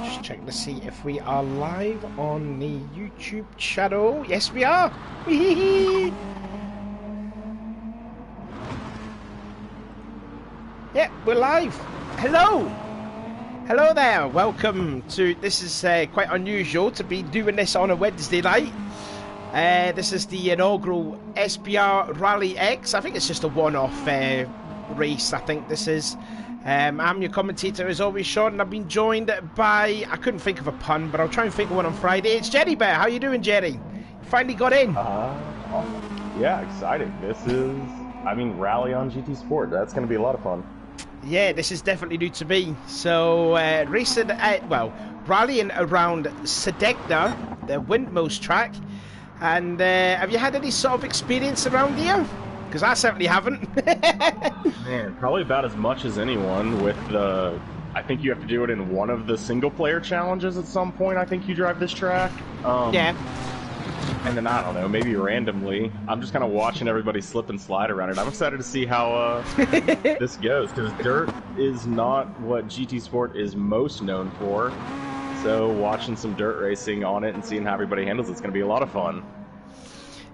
Just checking to see if we are live on the YouTube channel. Yes, we are. Yeah, we're live. Hello. Hello there. Welcome to. This is quite unusual to be doing this on a Wednesday night. This is the inaugural SBR Rallyx. I think it's just a one-off race. I think this is. I'm your commentator as always, Sean, and I've been joined by. I couldn't think of a pun, but I'll try and think of one on Friday. It's Jerry Bear. How you doing, Jerry? You finally got in. Yeah, exciting. This is, Rally on GT Sport. That's going to be a lot of fun. Yeah, this is definitely new to me. So, racing, rallying around Sedegna, the Windmills track. And have you had any sort of experience around here? Because I certainly haven't. Man, probably about as much as anyone with the... I think you have to do it in one of the single-player challenges at some point. I think you drive this track. Yeah. And then, I don't know, maybe randomly. I'm just kind of watching everybody slip and slide around it. I'm excited to see how this goes, because dirt is not what GT Sport is most known for. So watching some dirt racing on it and seeing how everybody handles it's going to be a lot of fun.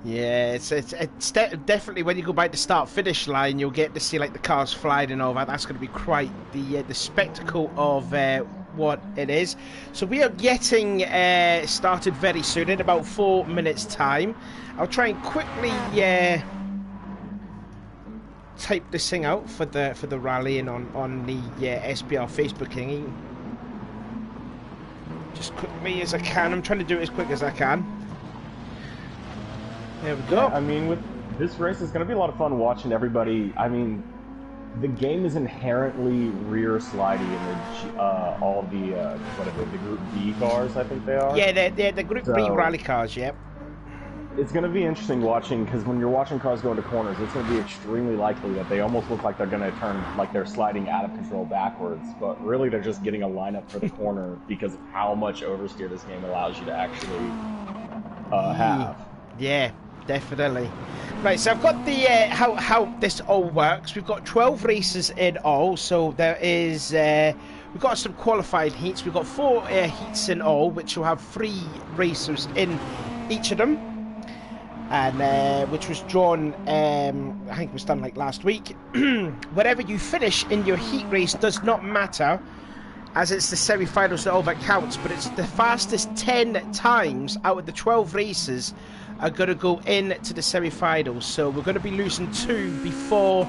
Yeah, it's definitely when you go by the start-finish line, you'll get to see like the cars flying and all that. That's going to be quite the spectacle of what it is. So we are getting started very soon in about 4 minutes time. I'll try and quickly type this thing out for the rallying on the SBR Facebook thingy. Just quickly as I can. I'm trying to do it as quick as I can. There we go. Yeah, with this race, it's going to be a lot of fun watching everybody. The game is inherently rear slidey in all the the Group B cars, I think they are. Yeah, they're the Group B rally cars, yep. It's going to be interesting watching, because when you're watching cars go into corners, it's going to be extremely likely that they almost look like they're going to turn, like they're sliding out of control backwards, but really they're just getting a lineup for the corner because of how much oversteer this game allows you to actually have. Yeah. Definitely. Right, so I've got the how this all works. We've got 12 races in all, so there is we've got some qualified heats. We've got 4 heats in all, which will have 3 racers in each of them, and which was drawn I think it was done like last week. Wherever you finish in your heat race does not matter, as it's the semi-finals that all that counts, but it's the fastest 10 times out of the 12 races are going to go into the semi-finals. So we're going to be losing 2 before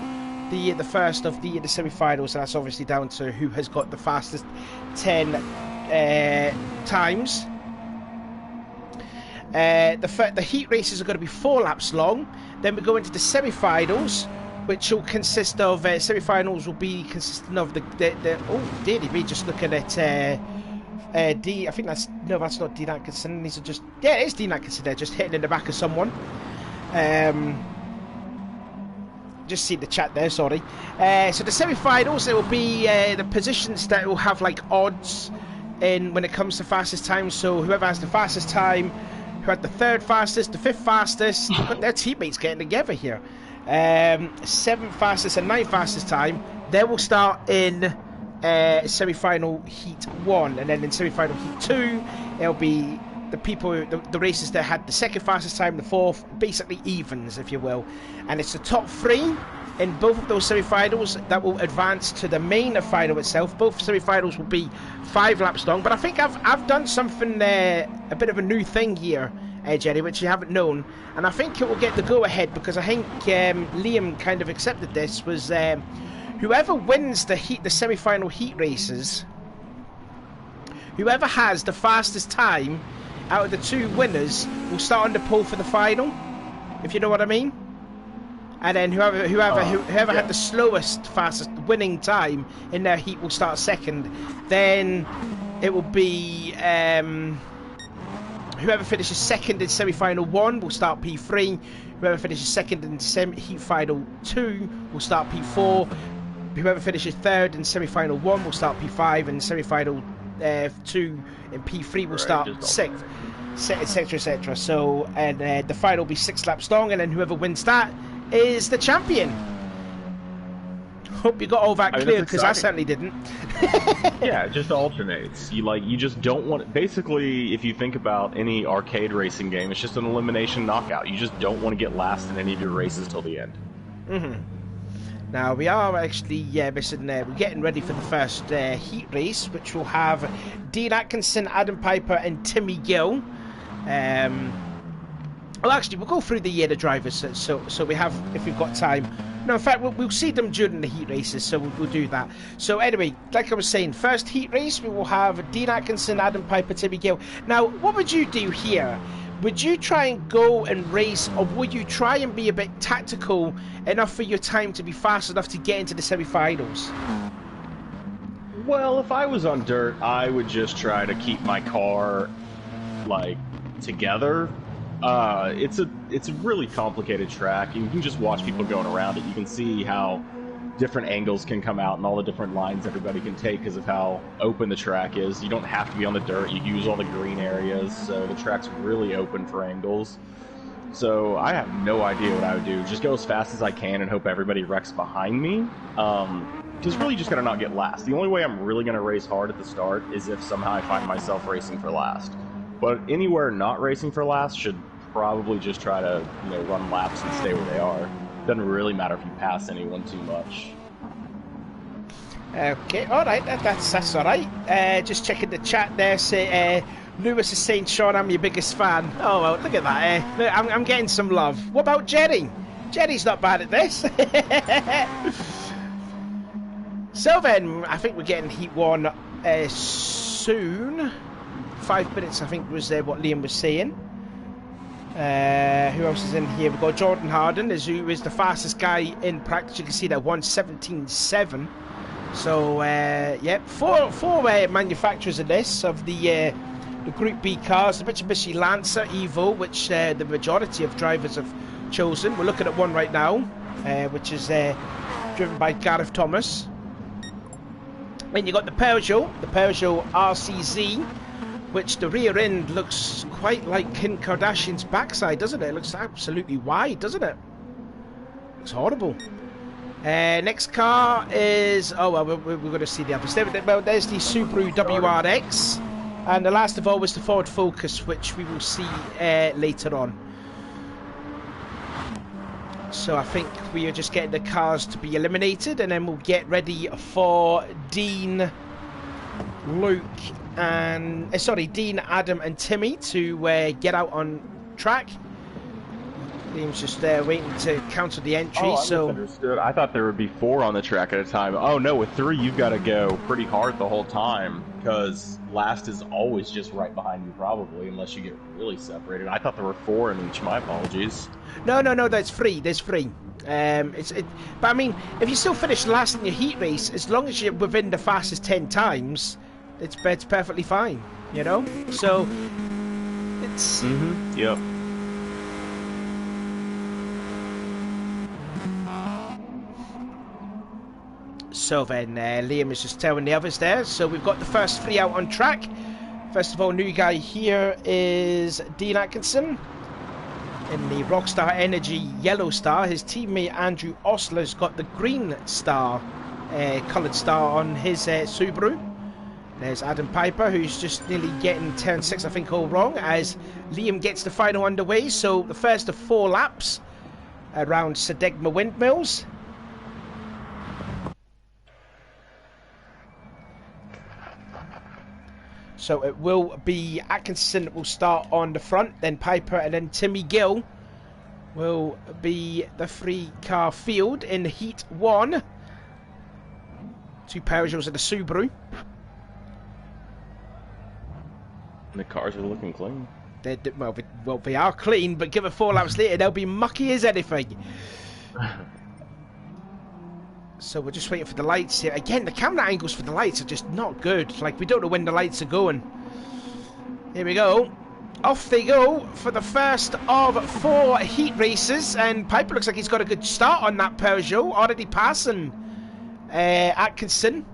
the first of the semi-finals, and that's obviously down to who has got the fastest 10 times. The heat races are going to be 4 laps long. Then we go into the semi-finals, which will consist of semi-finals will be consisting of the oh dearie me, just looking at D. I think that's not Dean Atkinson. These are just it is Dean Atkinson there, just hitting in the back of someone. Just see the chat there. Sorry. So the semi-finals, there will be the positions that will have like odds in when it comes to fastest time. So whoever has the fastest time, who had the 3rd fastest, the 5th fastest, but their teammates getting together here. 7th fastest and 9th fastest time, they will start in semi-final heat 1, and then in semi-final heat 2 it'll be the people, the races that had the 2nd fastest time, the 4th, basically evens if you will, and it's the top 3 in both of those semi-finals that will advance to the main final itself. Both semi-finals will be 5 laps long, but I think I've done something a bit of a new thing here, Jerry, which you haven't known, and I think it will get the go-ahead, because I think Liam kind of accepted this, was whoever wins the semi-final heat races, whoever has the fastest time out of the 2 winners will start on the pole for the final, if you know what I mean. And then whoever had the slowest, fastest winning time in their heat will start 2nd. Then it will be whoever finishes 2nd in semi-final 1 will start P3. Whoever finishes 2nd in heat final 2 will start P4. Whoever finishes 3rd in semi-final 1 will start P5, and semi-final 2 in P3 will start 6th, etc, etc. So, and the final will be 6 laps long, and then whoever wins that is the champion. Hope you got all that clear, because I exciting. certainly didn't. Yeah, it just alternates. You just don't want. Basically, if you think about any arcade racing game, it's just an elimination knockout. You just don't want to get last in any of your races till the end. Now we are actually missing. We're getting ready for the first heat race, which will have Dean Atkinson, Adam Piper, and Timmy Gill. Well, actually, we'll go through the drivers, so we have, if we've got time. No, in fact, we'll see them during the heat races, so we'll do that. So anyway, like I was saying, first heat race, we will have Dean Atkinson, Adam Piper, Timmy Gill. Now, what would you do here? Would you try and go and race, or would you try and be a bit tactical enough for your time to be fast enough to get into the semi-finals? Well, if I was on dirt, I would just try to keep my car, like, together. It's a really complicated track. You can just watch people going around it. You can see how different angles can come out and all the different lines everybody can take because of how open the track is. You don't have to be on the dirt. You use all the green areas, so the track's really open for angles. So I have no idea what I would do. Just go as fast as I can and hope everybody wrecks behind me. Because really just got to not get last. The only way I'm really going to race hard at the start is if somehow I find myself racing for last. But anywhere not racing for last should probably just try to, run laps and stay where they are. Doesn't really matter if you pass anyone too much. Okay, all right, that's all right. Just checking the chat there. Say, Lewis is saying, Sean, I'm your biggest fan. Oh, well, look at that. Look, I'm getting some love. What about Jerry? Jerry's not bad at this. So then, I think we're getting Heat 1 soon. 5 minutes, I think, was what Liam was saying. Who else is in here? We've got Jordan Harden, who is the fastest guy in practice. You can see that 1:17.7. So, yeah, four manufacturers in this of the Group B cars. The Mitsubishi Lancer Evo, which the majority of drivers have chosen. We're looking at one right now, which is driven by Gareth Thomas. Then you got the Peugeot RCZ, which the rear end looks quite like Kim Kardashian's backside, doesn't it? It looks absolutely wide, doesn't it? Looks horrible. Next car is... Oh, well, we're going to see the others. Well, there's the Subaru WRX. And the last of all was the Ford Focus, which we will see later on. So I think we are just getting the cars to be eliminated, and then we'll get ready for Dean, Luke, and Dean, Adam, and Timmy to get out on track. Liam's just waiting to counter the entry. I misunderstood. I thought there would be 4 on the track at a time. Oh no, with 3 you've got to go pretty hard the whole time because last is always just right behind you, probably, unless you get really separated. I thought there were 4 in each. My apologies. No, there's 3. There's 3. But I mean, if you still finish last in your heat race, as long as you're within the fastest 10 times, it's perfectly fine, So it's Yep. So then Liam is just telling the others there. So we've got the first 3 out on track. First of all, new guy here is Dean Atkinson in the Rockstar Energy Yellow Star. His teammate Andrew Osler's got the green star, coloured star on his Subaru. There's Adam Piper, who's just nearly getting turn 6, I think, all wrong, as Liam gets the final underway. So the first of 4 laps around Sedegma Windmills. So it will be Atkinson that will start on the front, then Piper, and then Timmy Gill will be the 3-car field in Heat 1. 2 Peugeots and a Subaru. And the cars are looking clean. Well, they are clean, but give it 4 laps later, they'll be mucky as anything. So we're just waiting for the lights here. Again, the camera angles for the lights are just not good. Like, we don't know when the lights are going. Here we go. Off they go for the first of 4 heat races. And Piper looks like he's got a good start on that Peugeot. Already passing Atkinson.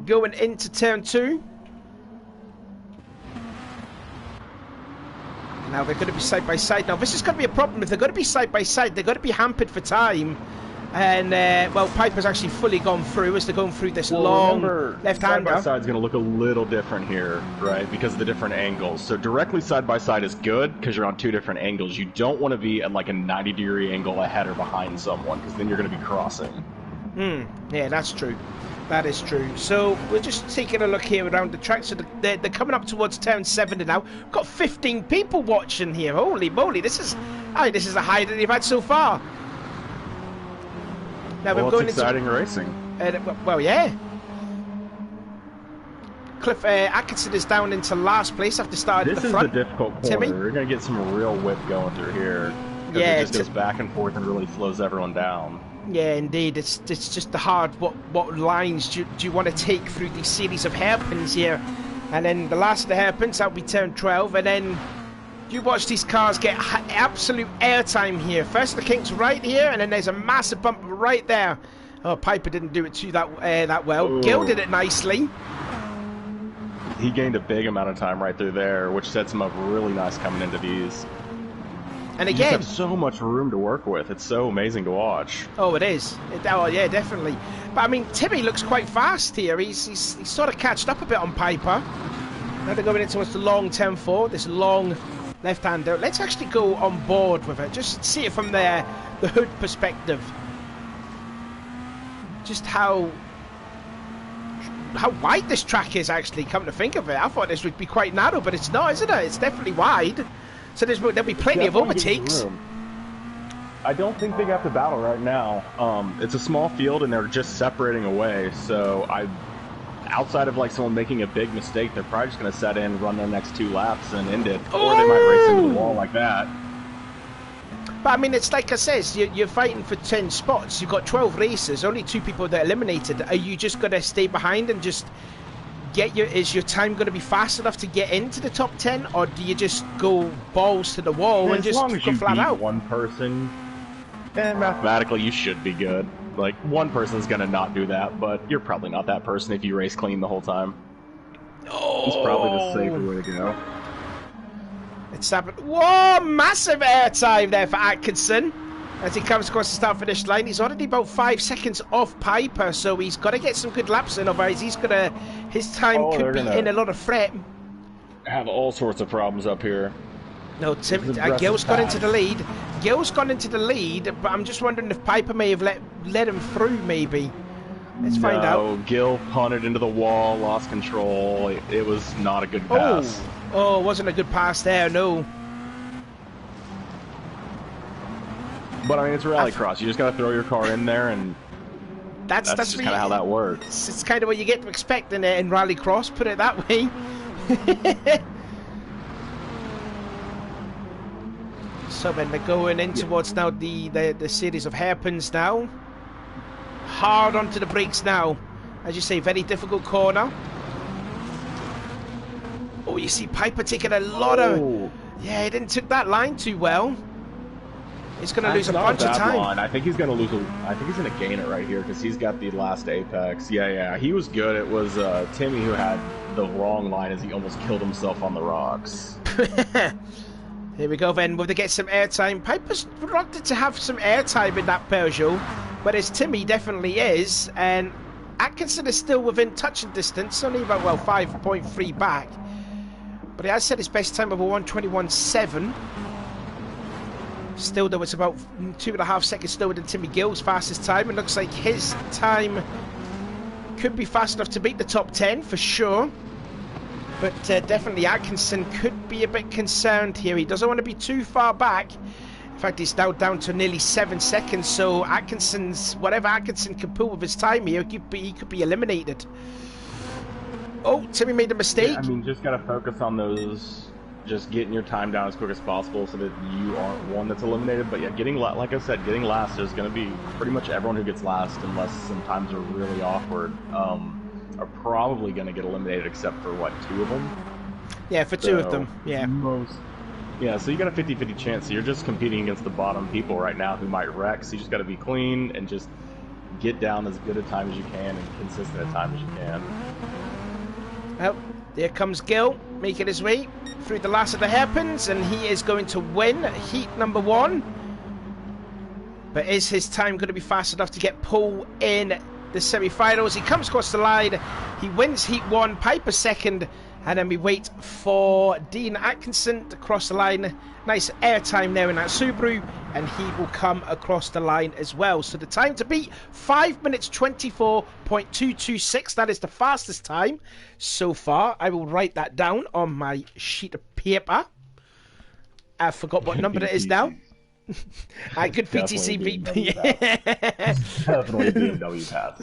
Going into turn 2. Now they're going to be side by side. Now this is going to be a problem. If they're going to be side by side, they're going to be hampered for time. And, well, Piper's actually fully gone through as they're going through this long left-hander. Side-by-side is going to look a little different here, right, because of the different angles. So directly side-by-side is good because you're on 2 different angles. You don't want to be at like a 90-degree angle ahead or behind someone because then you're going to be crossing. Yeah, that's true. That is true. So we're just taking a look here around the track. So they're coming up towards turn 70 now. We've got 15 people watching here. Holy moly, this is the high that they've had so far. Now Well, we're going it's exciting racing. Well, yeah. Cliff Atkinson is down into last place after starting at the front. This is the difficult corner. Timmy? We're going to get some real whip going through here. Yeah, it just goes back and forth and really slows everyone down. Yeah, indeed. It's just the hard. What lines do you want to take through these series of hairpins here? And then the last of the hairpins, that'll be turn 12, and then you watch these cars get absolute airtime here. First the King's right here, and then there's a massive bump right there. Oh, Piper didn't do it that well. Ooh. Gil did it nicely. He gained a big amount of time right through there, which sets him up really nice coming into these. And You again, just have so much room to work with. It's so amazing to watch. oh, it is. Oh, yeah, definitely. But I mean, Timmy looks quite fast here. He's sort of catched up a bit on Piper. Now they're going into what's the long 10-4, this long left-hander. Let's actually go on board with it. Just see it from the hood perspective. Just how wide this track is, actually, come to think of it. I thought this would be quite narrow, but it's not, isn't it? It's definitely wide. So there'll be plenty of overtakes. I don't think they got to battle right now. It's a small field, and they're just separating away. So outside of like someone making a big mistake, they're probably just going to set in, run their next 2 laps, and end it. Or they might race into the wall like that. But I mean, it's like I says, you're fighting for 10 spots. You've got 12 races, only 2 people that are eliminated. Are you just going to stay behind and just is your time going to be fast enough to get into the top 10, or do you just go balls to the wall and just go flat out? As long as you beat one person, mathematically you should be good. Like, one person's going to not do that, but you're probably not that person if you race clean the whole time. Oh. It's probably the safer way to go. It's happened. Whoa, massive airtime there for Atkinson as he comes across the start-finish line. He's already about 5 seconds off Piper, so he's got to get some good laps in, otherwise his time could be in a lot of threat. Have all sorts of problems up here. No, Gil's gone into the lead. Gil's gone into the lead, but I'm just wondering if Piper may have let him through, maybe. Let's find out. Gil punted into the wall, lost control. It was not a good pass. Oh, it wasn't a good pass there, no. But I mean, it's rallycross. You just got to throw your car in there, and that's just kind of how that works. It's kind of what you get to expect in rallycross, put it that way. So then they're going in towards now the series of hairpins now. Hard onto the brakes now. As you say, very difficult corner. Oh, you see Piper taking a lot of... Yeah, he didn't take that line too well. He's going to lose a bunch of time. Line. I think he's going to lose I think he's going to gain it right here because he's got the last apex. Yeah, he was good. It was Timmy who had the wrong line as he almost killed himself on the rocks. Here we go then. Will they get some airtime? Piper's reluctant to have some airtime in that Peugeot, whereas Timmy definitely is, and Atkinson is still within touching distance, only about, well, 5.3 back. But he has set his best time of a 1:21.7. Still, though, it's about 2.5 seconds slower than Timmy Gill's fastest time. It looks like his time could be fast enough to beat the top 10 for sure. But definitely Atkinson could be a bit concerned here. He doesn't want to be too far back. In fact, he's now down to nearly 7 seconds. So whatever Atkinson can pull with his time here, he could be eliminated. Oh, Timmy made a mistake. Yeah, I mean, just got to focus on those, just getting your time down as quick as possible so that you aren't one that's eliminated. But yeah, like I said, getting last, there's going to be pretty much everyone who gets last, unless some times are really awkward, are probably going to get eliminated except for, what, 2 of them? Yeah, for 2 of them, yeah. Yeah, so you got a 50-50 chance. So you're just competing against the bottom people right now who might wreck. So you just got to be clean and just get down as good a time as you can and consistent a time as you can. Well, there comes Gil, making his way through the last of the hairpins, and he is going to win heat number 1. But is his time going to be fast enough to get Paul in the semi-finals? He comes across the line. He wins Heat 1, Piper second, and then we wait for Dean Atkinson to cross the line. Nice airtime there in that Subaru, and he will come across the line as well. So the time to beat, 5 minutes 24.226. That is the fastest time so far. I will write that down on my sheet of paper. I forgot what number it is now. Good VTC. Definitely BMW pass.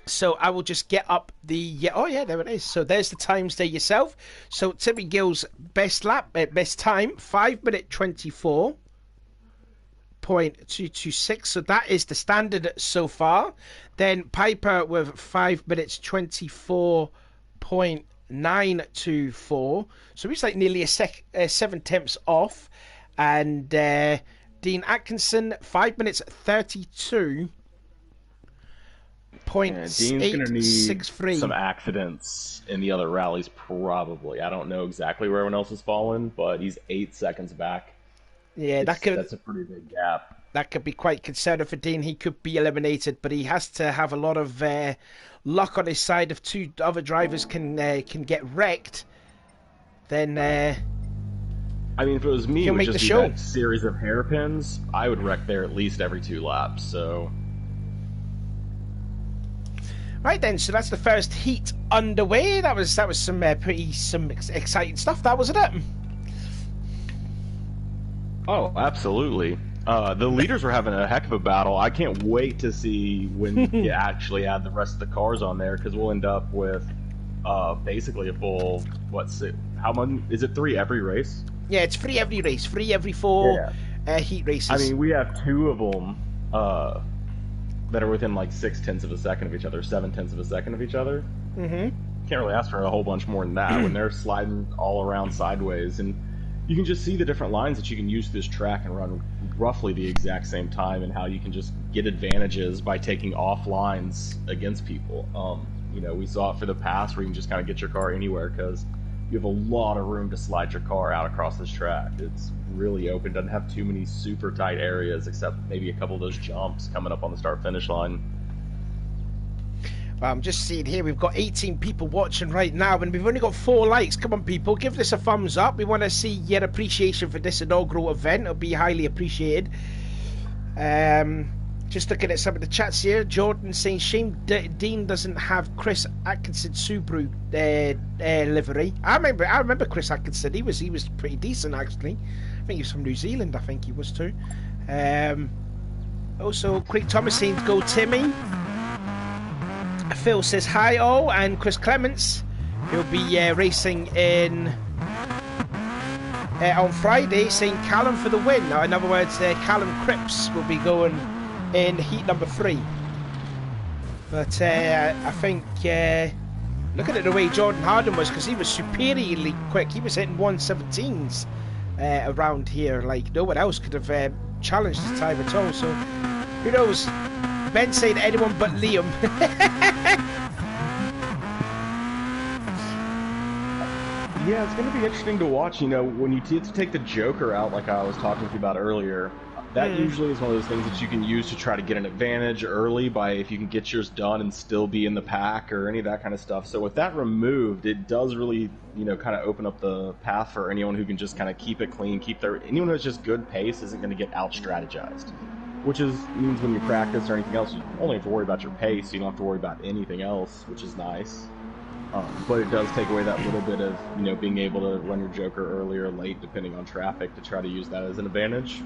So I will just get up the... oh, yeah, there it is. So there's the times there yourself. So Timmy Gill's best time, 5 minute 24.226. So that is the standard so far. Then Piper with 5 minutes 24.924. So he's like nearly 7 tenths off. And Dean Atkinson, 5 minutes 32. Dean's going to need some accidents in the other rallies, probably. I don't know exactly where everyone else has fallen, but he's 8 seconds back. Yeah, that's a pretty big gap. That could be quite concerning for Dean. He could be eliminated, but he has to have a lot of luck on his side. If two other drivers can get wrecked, then... I mean, if it was me, it would just be show. That series of hairpins, I would wreck there at least every 2 laps, so... Right then, so that's the first heat underway. That was some exciting stuff. That wasn't it? Oh, absolutely. The leaders were having a heck of a battle. I can't wait to see when you actually add the rest of the cars on there, because we'll end up with basically a full how much is it? 3 every race? Yeah, it's 3 every race, 3 every 4 heat races. I mean, we have 2 of them that are within like 0.6 of a second of each other, 0.7 of a second of each other. Mm-hmm. Can't really ask for a whole bunch more than that when they're sliding all around sideways, and you can just see the different lines that you can use this track and run roughly the exact same time, and how you can just get advantages by taking off lines against people. You know, we saw it for the pass where you can just kind of get your car anywhere because you have a lot of room to slide your car out across this track. It's really open, doesn't have too many super tight areas except maybe a couple of those jumps coming up on the start-finish line. Well, I'm just seeing here we've got 18 people watching right now, and we've only got 4 likes. Come on, people, give this a thumbs up. We want to see your appreciation for this inaugural event. It'll be highly appreciated. Just looking at some of the chats here. Jordan saying, shame Dean doesn't have Chris Atkinson Subaru livery. I remember Chris Atkinson. He was pretty decent, actually. I think he was from New Zealand. I think he was too. Also, Craig Thomas saying, go Timmy. Phil says hi all, and Chris Clements, he'll be racing in on Friday, saying Callum for the win. Now, in other words, Callum Cripps will be going in heat number 3. But I think looking at the way Jordan Harden was, because he was superiorly quick, he was hitting 117s around here, like no one else could have challenged his time at all. So who knows? Ben saying anyone but Liam. Yeah, it's going to be interesting to watch. You know, when you take the Joker out, like I was talking to you about earlier, that usually is one of those things that you can use to try to get an advantage early by if you can get yours done and still be in the pack or any of that kind of stuff. So with that removed, it does really, you know, kind of open up the path for anyone who can just kind of keep it clean, anyone who has just good pace isn't going to get out-strategized. Which means when you practice or anything else, you only have to worry about your pace. You don't have to worry about anything else, which is nice. But it does take away that little bit of, you know, being able to run your Joker early or late, depending on traffic, to try to use that as an advantage.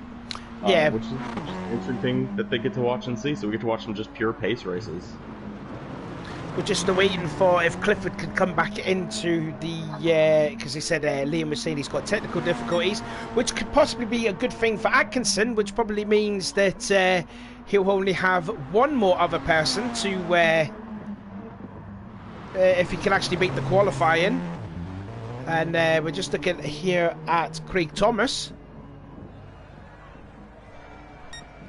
Yeah. Which is an interesting thing that they get to watch and see. So we get to watch them just pure pace races. We're just waiting for if Clifford could come back into the... because he said Liam was saying he's got technical difficulties, which could possibly be a good thing for Atkinson, which probably means that he'll only have one more other person to... if he can actually make the qualifying. And we're just looking here at Craig Thomas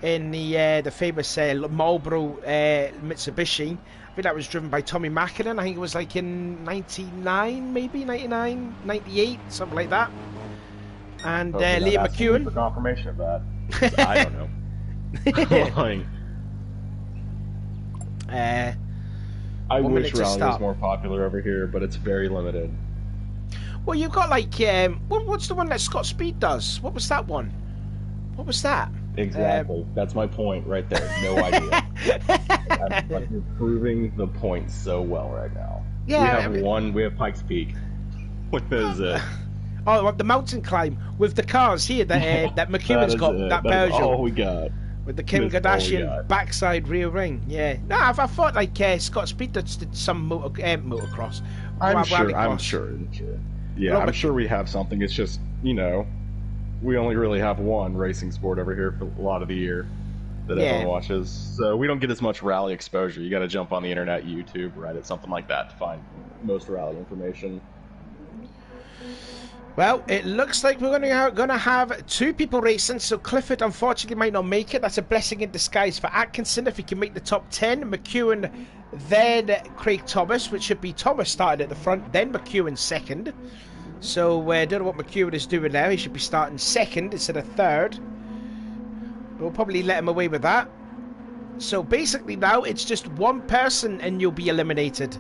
in the famous Marlboro Mitsubishi. I think that was driven by Tommy Mackinnon. I think it was like in 99, maybe 99, 98, something like that. And Hope you're not Liam asking me McEwen. for confirmation of that. I don't know. Like, I 1 wish minute to Rally was start. more popular over here, but it's very limited. Well, you've got like, what's the one that Scott Speed does? What was that one? What was that? Exactly. That's my point right there. No idea. Like, you're proving the point so well right now. Yeah, We have Pikes Peak. What is it? Oh, the mountain climb with the cars here that McEwen's got, that That is Peugeot. all we got. With the Kim Kardashian backside rear ring, yeah. No, I thought like Scott Speed did some motocross. I'm sure. Yeah, Robert, I'm sure we have something. It's just, you know, we only really have one racing sport over here for a lot of the year that everyone watches. So we don't get as much rally exposure. You got to jump on the internet, YouTube, Reddit, something like that to find most rally information. Well, it looks like we're going to have 2 people racing, so Clifford unfortunately might not make it. That's a blessing in disguise for Atkinson if he can make the top 10. McEwen, then Craig Thomas, which should be Thomas started at the front, then McEwen second. So I don't know what McEwen is doing now. He should be starting second instead of third. We'll probably let him away with that. So basically now it's just one person and you'll be eliminated.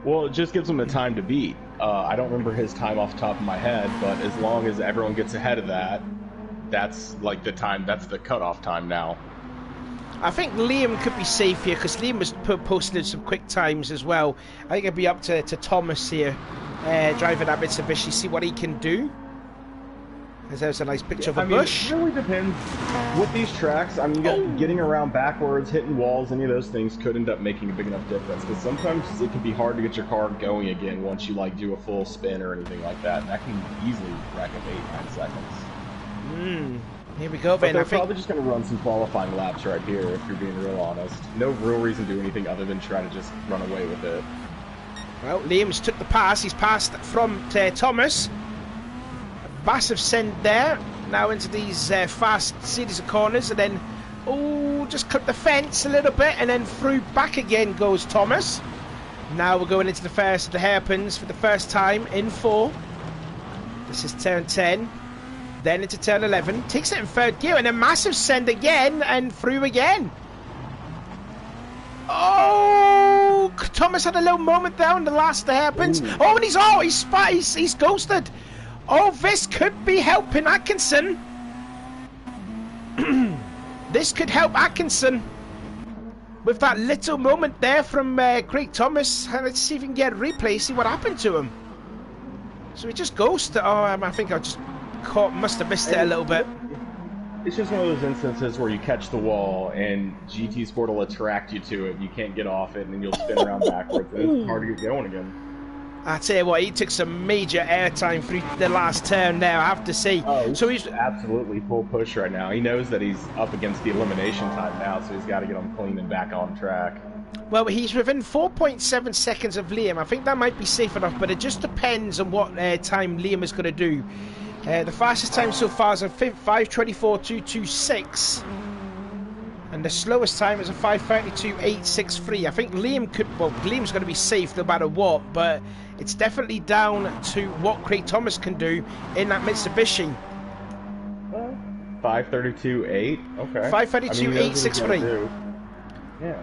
Well, it just gives him the time to beat. I don't remember his time off the top of my head, but as long as everyone gets ahead of that, that's like the time, that's the cutoff time now. I think Liam could be safe here because Liam was posted some quick times as well. I think it'd be up to Thomas here, driving that Mitsubishi, see what he can do. There's a nice picture of a bush. It really depends. With these tracks, I mean, getting around backwards, hitting walls, any of those things could end up making a big enough difference. Because sometimes it can be hard to get your car going again once you like do a full spin or anything like that. And that can easily rack up 8-9 seconds. Here we go, but Ben. they're probably just going to run some qualifying laps right here, if you're being real honest. No real reason to do anything other than try to just run away with it. Well, Liam's took the pass. He's passed from Thomas. Massive send there, now into these fast series of corners, and then, just clipped the fence a little bit, and then through back again goes Thomas. Now we're going into the first of the hairpins for the first time in 4. This is turn 10, then into turn 11, takes it in 3rd gear, and a massive send again, and through again. Oh, Thomas had a little moment there on the last of the hairpins. Oh, and he's ghosted. Oh, this could be helping Atkinson. This could help Atkinson with that little moment there from Craig Thomas. Let's see if we can get a replay, see what happened to him. So he just ghosted. Oh, I think I just must have missed it a little bit. It's just one of those instances where you catch the wall and GT Sport will attract you to it. You can't get off it, and then you'll spin around backwards, and it's hard to get going again. I tell you what, he took some major airtime through the last turn there, I have to say. So he's absolutely full push right now. He knows that he's up against the elimination time now, so he's got to get him clean and back on track. Well, he's within 4.7 seconds of Liam. I think that might be safe enough, but it just depends on what time Liam is going to do. The fastest time so far is a 5:24.226. And the slowest time is a 5:32.863. I think Liam's going to be safe no matter what, but it's definitely down to what Craig Thomas can do in that Mitsubishi. 5:32.8. Okay. 5:32.863. Yeah.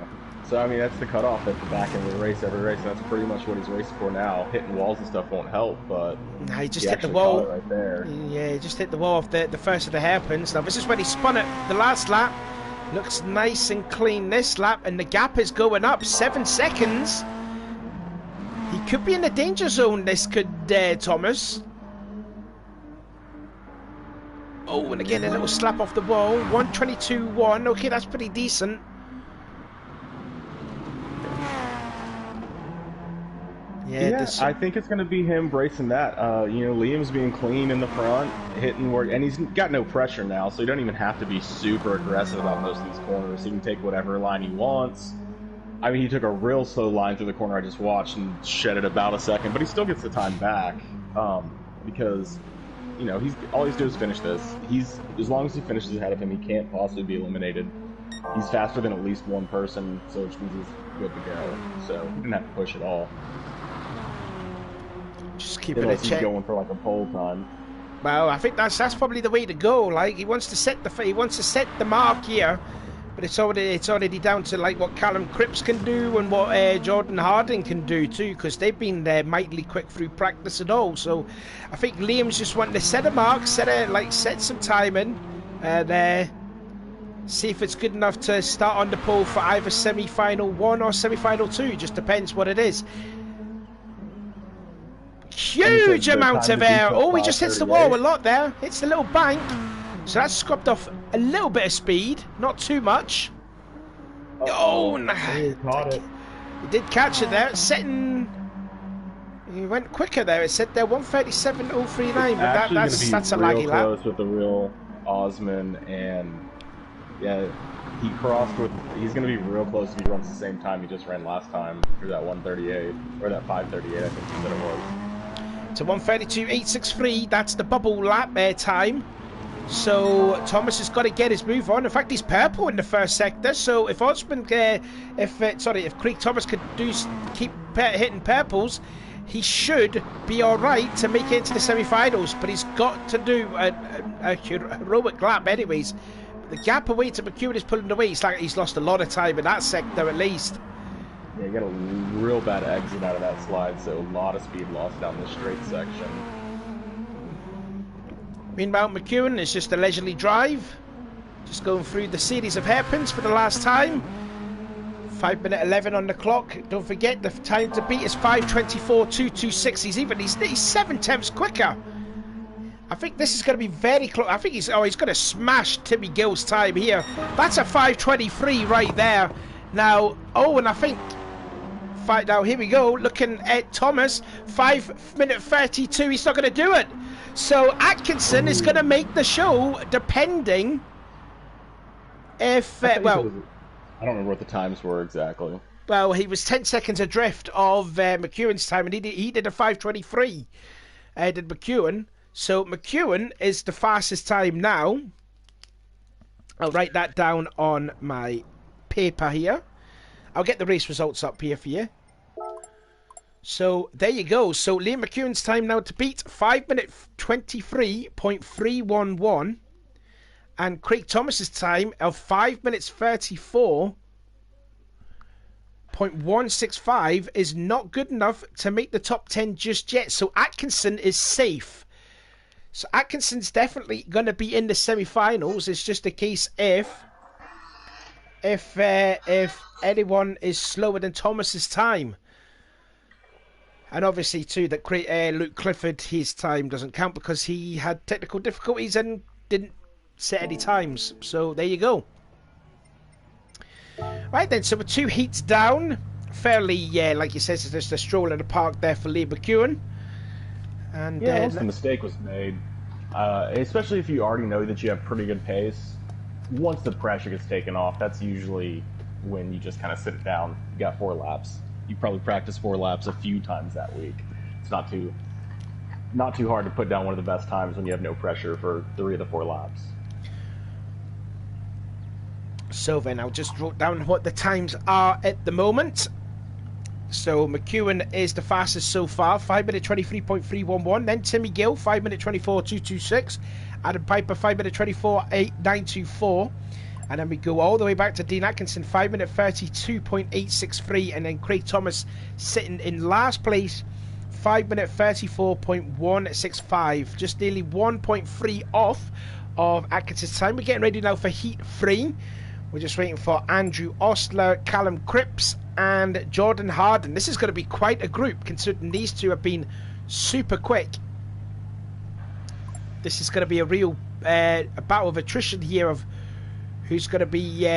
So I mean that's the cutoff at the back end of the race. Every race, that's pretty much what he's racing for now. Hitting walls and stuff won't help, but nah, he just hit the wall right there. Yeah, he just hit the wall off the first of the hairpins. Now this is when he spun it the last lap. Looks nice and clean this lap, and the gap is going up 7 seconds. He could be in the danger zone, this could Thomas. Oh, and again a little slap off the wall. 1:22.1. Okay, that's pretty decent. Yeah, I think it's going to be him bracing that. Liam's being clean in the front, hitting work, and he's got no pressure now, so you don't even have to be super aggressive about most of these corners. He can take whatever line he wants. I mean, he took a real slow line through the corner I just watched and shed it about a second, but he still gets the time back because, all he's doing is finish this. As long as he finishes ahead of him, he can't possibly be eliminated. He's faster than at least one person, so which means he's good to go. So he didn't have to push at all. Just keeping it check. He's going for like a pole time. Well, I think that's probably the way to go. Like he wants to set the mark here, but it's already down to like what Callum Cripps can do and what Jordan Harding can do too, because they've been mightily quick through practice and all. So I think Liam's just wanting to set a mark, set some time in, and see if it's good enough to start on the pole for either semi-final 1 or semi-final 2. Just depends what it is. Huge amount of air. Oh, he just hits the wall a lot there. Hits the little bank. So that's scrubbed off a little bit of speed. Not too much. Oh, he caught it. He did catch it there. It's setting... He went quicker there. It said there 137.039, but that's a laggy lap. Close with the real Osman, and yeah, he's going to be real close if he runs the same time he just ran last time for that 138 or that 538. I think he said it was. To 132.863, that's the bubble lap time. So Thomas has got to get his move on. In fact, he's purple in the first sector. So if Osman, if Craig Thomas could keep hitting purples, he should be all right to make it into the semi-finals. But he's got to do a heroic lap, anyways. The gap away to McEwen is pulling away. It's like he's lost a lot of time in that sector, at least. Yeah, you got a real bad exit out of that slide, so a lot of speed lost down this straight section. Meanwhile, McEwen is just a leisurely drive. Just going through the series of hairpins for the last time. 5:11 on the clock. Don't forget, the time to beat is 5:24.226. He's 7 tenths quicker. I think this is going to be very close. I think he's going to smash Timmy Gill's time here. That's a 5:23 right there. Now, and I think... Now, here we go. Looking at Thomas. 5:32. He's not going to do it. So, Atkinson is going to make the show, depending if... I don't remember what the times were exactly. Well, he was 10 seconds adrift of McEwen's time, and he did a 5:23. Did McEwen. So McEwen is the fastest time now. I'll write that down on my paper here. I'll get the race results up here for you. So there you go. So Liam McEwen's time now to beat 5:23.311, and Craig Thomas's time of 5:34.165 is not good enough to make the top 10 just yet. So Atkinson is safe. So Atkinson's definitely going to be in the semi-finals. It's just a case if anyone is slower than Thomas's time. And obviously too that Luke Clifford, his time doesn't count because he had technical difficulties and didn't set any times. So there you go. Right then, so we're 2 heats down. Fairly, like you said, it's just a stroll in the park there for Lee McEwen. And yeah, once the mistake was made, especially if you already know that you have pretty good pace, once the pressure gets taken off, that's usually when you just kind of sit it down. You got 4 laps. You probably practice 4 laps a few times that week. It's not too hard to put down one of the best times when you have no pressure for 3 of the 4 laps. So then I'll just wrote down what the times are at the moment. So McEwen is the fastest so far, 5:23.311. Then Timmy Gill, 5:24.226. Adam Piper, 5:24.924. And then we go all the way back to Dean Atkinson, 5:32.863. And then Craig Thomas sitting in last place, 5:34.165. Just nearly 1.3 off of Atkinson's time. We're getting ready now for Heat 3. We're just waiting for Andrew Ostler, Callum Cripps, and Jordan Harding. This is going to be quite a group, considering these two have been super quick. This is going to be a real a battle of attrition here of who's going to be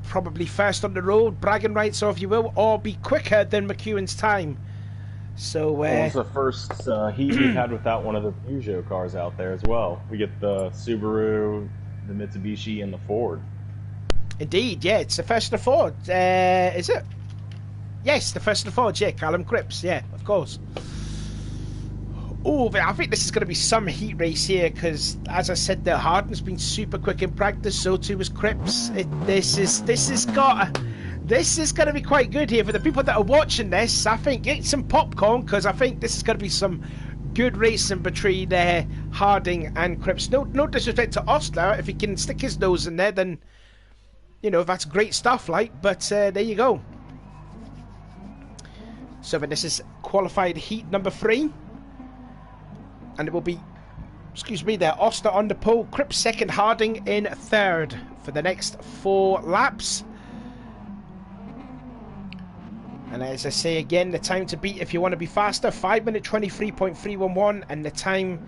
probably first on the road, bragging rights, or if you will, or be quicker than McEwen's time. So it's the first heat we've had without one of the Peugeot cars out there as well. We get the Subaru, the Mitsubishi, and the Ford. Indeed, yeah, it's the first of the Ford. Is it? Yes, the first of the Ford, yeah, Callum Cripps, yeah, of course. Oh, I think this is going to be some heat race here because, as I said, the Hardin's been super quick in practice. So too was Cripps. This is going to be quite good here for the people that are watching this. I think get some popcorn because I think this is going to be some good racing between Harding and Cripps. No disrespect to Ostler. If he can stick his nose in there, then, you know, that's great stuff, like. But there you go. So then this is qualified heat number 3. And it will be, excuse me there, Ostler on the pole, Cripps second, Harding in third for the next 4 laps. And as I say again, the time to beat if you want to be faster, 5 minute 23.311, and the time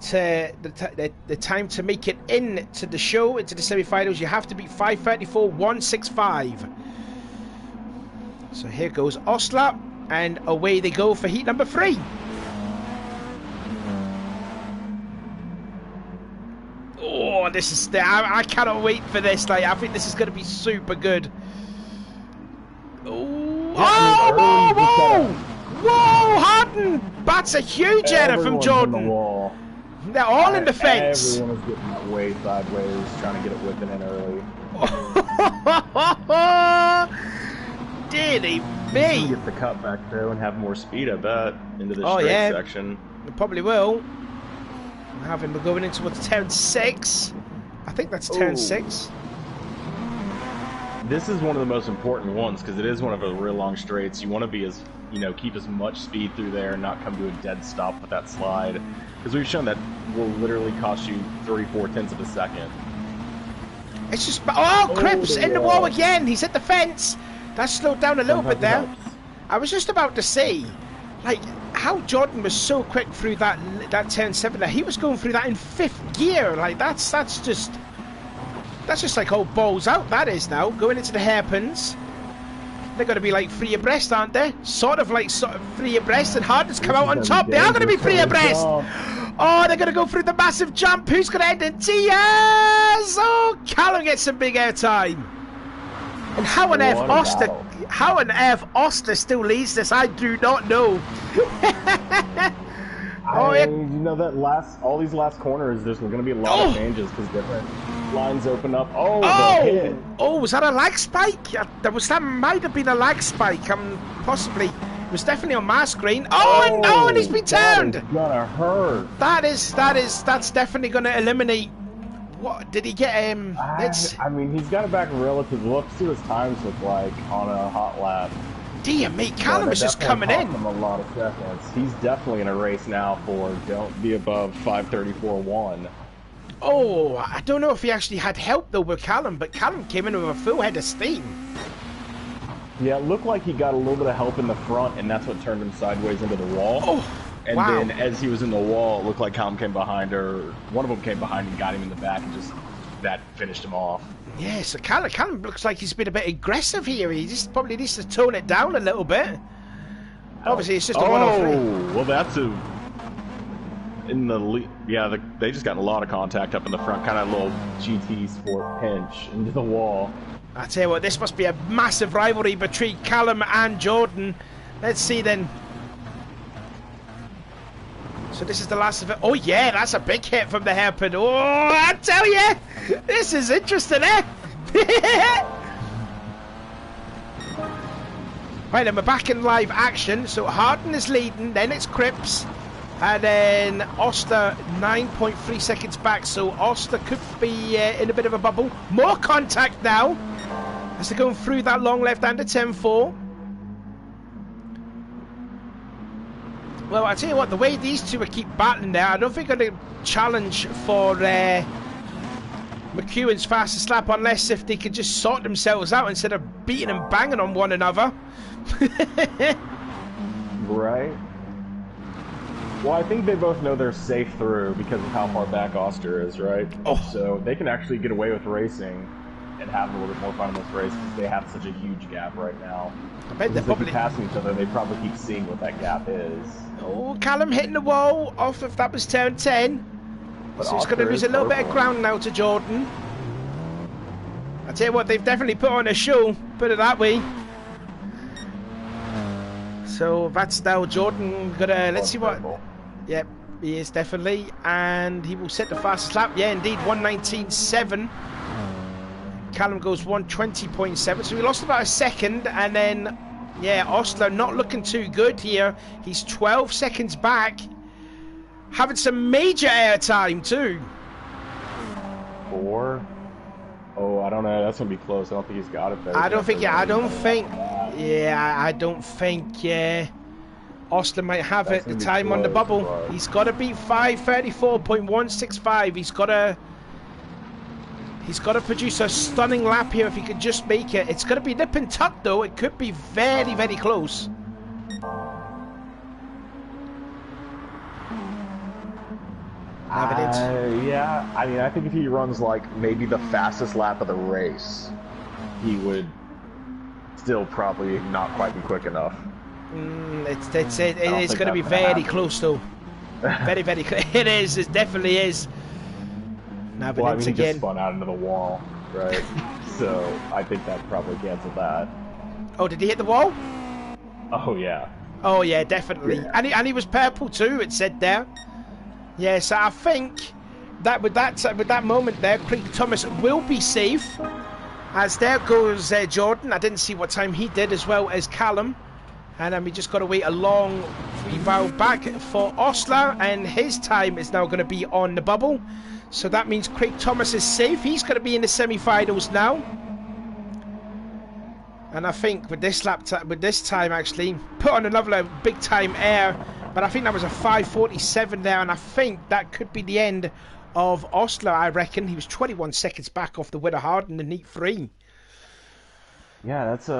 to the time to make it into the show, into the semi-finals, you have to beat 5:34.165. So here goes Ostler, and away they go for heat number 3. Oh, this is I cannot wait for this. Like, I think this is going to be super good. Whoa! Hardin bats a huge error from Jordan. They're all in the fence. Everyone is getting way sideways, trying to get it whipping in early. Dearly me. Get the cut back though and have more speed, I bet, into the straight section. It probably will. We're going into what's turn 6. I think that's turn 6. This is one of the most important ones because it is one of the real long straights. You want to be as, you know, keep as much speed through there and not come to a dead stop with that slide, because we've shown that will literally cost you 3/4 of a second. It's just Cripps in the wall again. He's hit the fence. That slowed down a little bit there. I was just about to say, like, how Jordan was so quick through that turn 7 there. He was going through that in 5th gear. Like, that's just like all balls out, that is now. Going into the hairpins. They're going to be like 3 abreast, aren't they? Sort of 3 abreast, and Hardin's come out on top. They are going to be 3 abreast. Oh, they're going to go through the massive jump. Who's going to end in Diaz? Oh, Callum gets some big air time. And how on earth Ostler still leads this, I do not know. You know that all these last corners, there's going to be a lot of changes because different lines open up. Was that a lag spike? That might have been a lag spike. Possibly. It was definitely on my screen. And he's been turned. That's gonna hurt. That's definitely going to eliminate. What did he get? I mean, he's got it back relatively. Let's see what his times look like on a hot lap. Dear me, Callum is just coming in. Him a lot of seconds. He's definitely in a race now for don't be above 5:34.1. Oh, I don't know if he actually had help though with Callum, but Callum came in with a full head of steam. Yeah, it looked like he got a little bit of help in the front, and that's what turned him sideways into the wall. And then as he was in the wall, it looked like Callum came behind, or one of them came behind and got him in the back, and just that finished him off. Yeah, so Callum looks like he's been a bit aggressive here. He just probably needs to tone it down a little bit. Obviously, it's just a 103. Well, that's in the lead. Yeah, they just got a lot of contact up in the front, kind of a little GT Sport pinch into the wall. I tell you what, this must be a massive rivalry between Callum and Jordan. Let's see then. So this is the last of it. Oh yeah, that's a big hit from the hairpin. Oh, I tell you, this is interesting, eh? Right, then we're back in live action. So Hardin is leading, then it's Cripps, and then Ostler 9.3 seconds back. So Ostler could be in a bit of a bubble. More contact now as they're going through that long left-hander 10-4. Well, I tell you what, the way these two will keep battling there, I don't think they're going to challenge for McEwen's fastest lap unless if they could just sort themselves out instead of beating and banging on one another. Right. Well, I think they both know they're safe through because of how far back Oster is, right? So they can actually get away with racing and have a little bit more fun in this race because they have such a huge gap right now. I bet they're probably passing each other. They probably keep seeing what that gap is. Oh, Callum hitting the wall off if that was turn 10. But so he's going to lose a little bit of ground now to Jordan. I tell you what, they've definitely put on a show, put it that way. So that's now Jordan gonna, let's see what. Yep, he is definitely, and he will set the fastest lap. Yeah, indeed, 1:19.7. Callum goes 1:20.7, so he lost about a second, and then, yeah, Ostler not looking too good here. He's 12 seconds back. Having some major airtime too. 4. Oh, I don't know. That's gonna be close. I don't think he's got it there. I don't think. Yeah, I don't think. Yeah, Osler might have it. The time on the bubble. But He's got to beat 5:34.165. He's got to produce a stunning lap here if he could just make it. It's going to be nip and tuck though. It could be very, very close. Yeah, I mean, I think if he runs like maybe the fastest lap of the race, he would still probably not quite be quick enough. It's going to be very close though. Very, very close. It is. It definitely is. Now, well, I mean, he just spun out into the wall, right? So I think that probably canceled that. Oh, did he hit the wall? Oh yeah. Oh yeah, definitely. Yeah. And he was purple too. It said there. Yeah, so I think that with that moment there, Craig Thomas will be safe. As there goes Jordan. I didn't see what time he did, as well as Callum. And then we just got to wait a long 3 bow back for Osler, and his time is now going to be on the bubble. So that means Craig Thomas is safe. He's going to be in the semi-finals now. And I think with this time actually, put on another big time air. But I think that was a 5:47 there, and I think that could be the end of Osler, I reckon. He was 21 seconds back off the winner Harden in Heat 3. Yeah, that's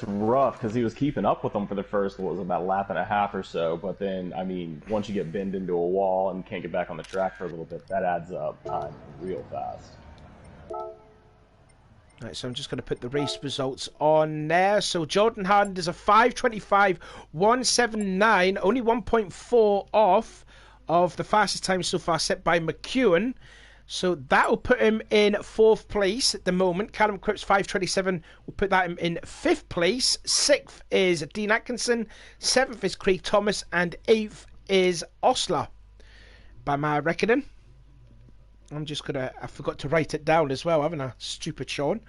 rough, because he was keeping up with them for the first, what was it, about a lap and a half or so. But then, I mean, once you get bent into a wall and can't get back on the track for a little bit, that adds up time real fast. Right, so I'm just going to put the race results on there. So Jordan Harden does a 5:25.179, only 1.4 off of the fastest time so far set by McEwen. So that will put him in 4th place at the moment. Callum Cripps 5:27 will put that in 5th place. 6th is Dean Atkinson. 7th is Craig Thomas, and 8th is Osler, by my reckoning. I forgot to write it down as well, haven't I? Stupid Sean.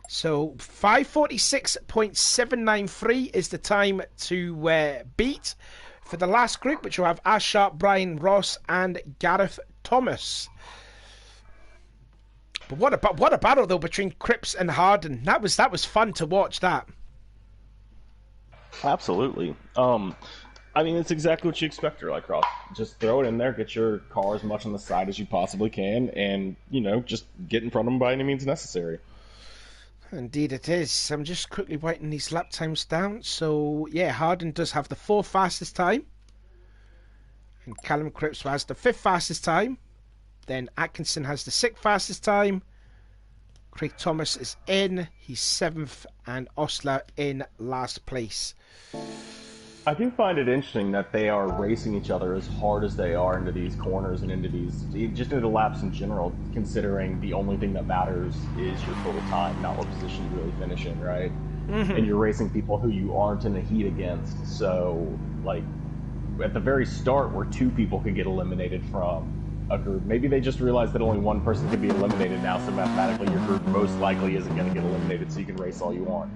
So 5:46.793 is the time to beat for the last group, which will have Ash Sharp, Brian Ross, and Gareth Thomas. But what a battle though between Cripps and Harden. That was fun to watch. That. Absolutely. I mean, it's exactly what you expect, Rallycross. Just throw it in there, get your car as much on the side as you possibly can, and, you know, just get in front of them by any means necessary. Indeed it is. I'm just quickly writing these lap times down. So, yeah, Harden does have the 4th fastest time. And Callum Cripps has the 5th fastest time. Then Atkinson has the 6th fastest time. Craig Thomas is in. He's 7th. And Osler in last place. I do find it interesting that they are racing each other as hard as they are into these corners and just into the laps in general, considering the only thing that matters is your total time, not what position you really finish in, right? Mm-hmm. And you're racing people who you aren't in a heat against. So, like, at the very start where 2 people could get eliminated from a group, maybe they just realized that only 1 person could be eliminated now, so mathematically your group most likely isn't going to get eliminated, so you can race all you want.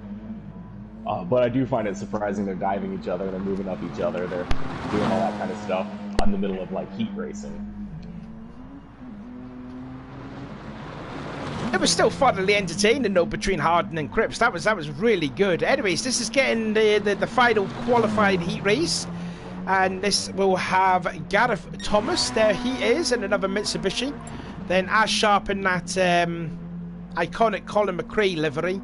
But I do find it surprising they're diving each other, they're moving up each other, they're doing all that kind of stuff in the middle of, like, heat racing. It was still thoroughly entertaining though between Harden and Cripps. That was really good. Anyways, this is getting the final qualified heat race, and this will have Gareth Thomas. There he is in another Mitsubishi. Then Ash Sharp in that iconic Colin McRae livery.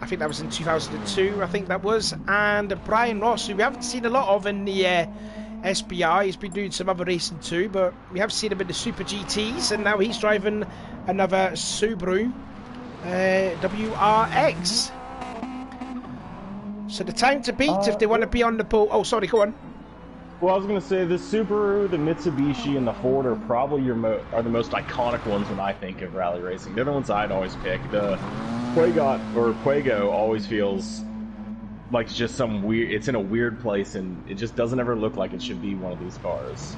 I think that was in 2002, I think that was. And Brian Ross, who we haven't seen a lot of in the SBR. He's been doing some other racing too, but we have seen him in the Super GTs, and now he's driving another Subaru WRX. So the time to beat if they want to be on the pole. Oh, sorry, go on. Well, I was going to say the Subaru, the Mitsubishi, and the Ford are probably are the most iconic ones when I think of rally racing. They're the ones I'd always pick. The Fuego always feels like it's just some weird. It's in a weird place, and it just doesn't ever look like it should be one of these cars.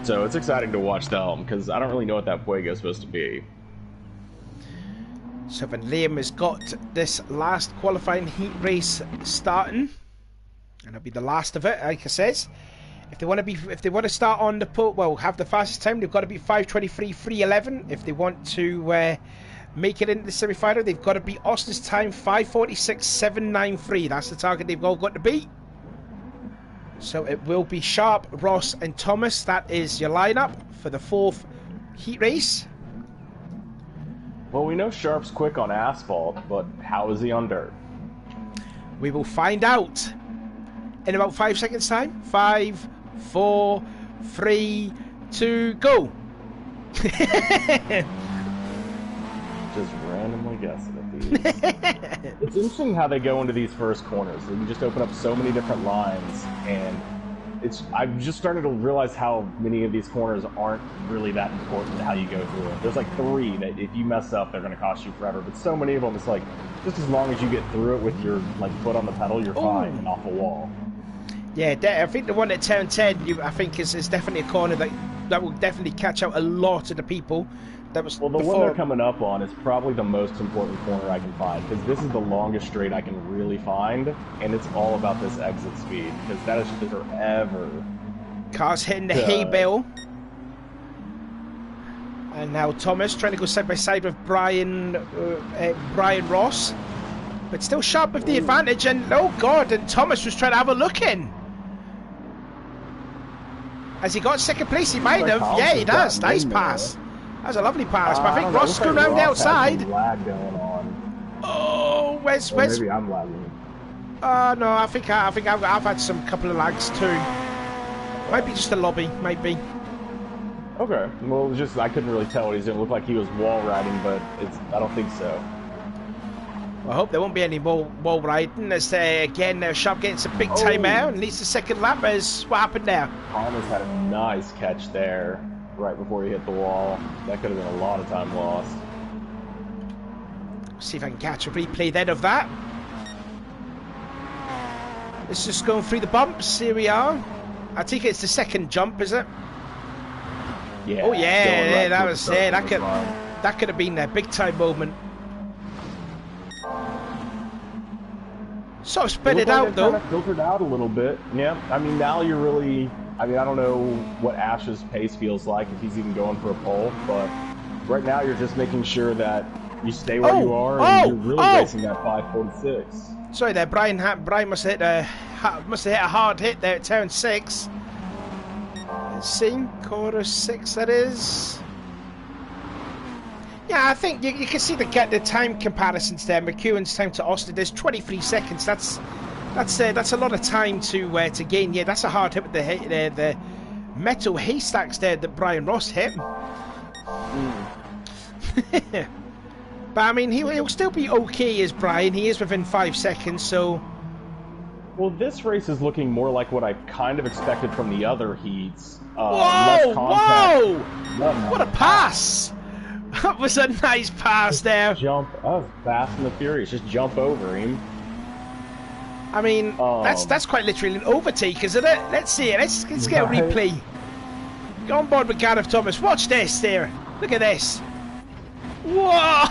So it's exciting to watch them because I don't really know what that Fuego is supposed to be. So then Liam has got this last qualifying heat race starting, and it'll be the last of it, like I says. If they want to start on the have the fastest time, they've got to beat 5:23.311. If they want to make it into the semi-final, they've got to beat Austin's time 5:46.793. That's the target they've all got to beat. So it will be Sharp, Ross, and Thomas. That is your lineup for the 4th heat race. Well, we know Sharp's quick on asphalt, but how is he on dirt? We will find out in about 5 seconds' time. 5, 4, 3, 2, go. Just randomly guessing at these. It's interesting how they go into these first corners. They can just open up so many different lines, and I'm just starting to realize how many of these corners aren't really that important to how you go through it. There's like 3 that if you mess up, they're going to cost you forever. But so many of them, it's like just as long as you get through it with your foot on the pedal, you're fine and off a wall. Yeah, I think the one at turn 10, I think is definitely a corner that will definitely catch out a lot of the people. Well, the one they're coming up on is probably the most important corner I can find, because this is the longest straight I can really find, and it's all about this exit speed, because that is forever. Cars hitting the hay bale. And now Thomas trying to go side by side with Brian Ross, but still Sharp with the advantage. And oh god, and Thomas was trying to have a look in. Has he got second place? He might have. Yeah, he does. Nice pass. That's a lovely pass, but I think Ross is going around the outside. Lag going on. Oh, where's? Maybe I'm lagging. No, I think I've had some couple of lags too. Might be just the lobby, might be. Okay, well, just I couldn't really tell what he's doing. It looked like he was wall riding, but I don't think so. Well, I hope there won't be any more wall riding. As again, Sharp getting some big time out and leads the second lap. As what happened there? Thomas had a nice catch there right before he hit the wall. That could have been a lot of time lost. See if I can catch a replay then of that. It's just going through the bumps. Here we are. I think it's the second jump, is it? Yeah. Oh yeah, that was it. That could have been their big time moment. Sort of spread it out though. Kind of filtered out a little bit. Yeah. I mean, now you're really. I mean, I don't know what Ash's pace feels like if he's even going for a pole, but right now you're just making sure that you stay where you are and you're really racing that 546. Sorry there, Brian must have hit a hard hit there at turn 6. Let's see, quarter 6 that is. Yeah, I think you can see the time comparisons there. McEwen's time to Austin is 23 seconds. That's a lot of time to gain. Yeah, that's a hard hit with the metal haystacks there that Brian Ross hit. But I mean, he'll still be okay as Brian. He is within 5 seconds, so. Well, this race is looking more like what I kind of expected from the other heats. Whoa! Whoa! What a pass! That was a nice pass there. Jump! That was Fast and the Furious. Just jump over him. I mean, that's quite literally an overtake, isn't it? Let's see it. Let's get a replay. Go on board with Gareth Thomas. Watch this there. Look at this. Whoa!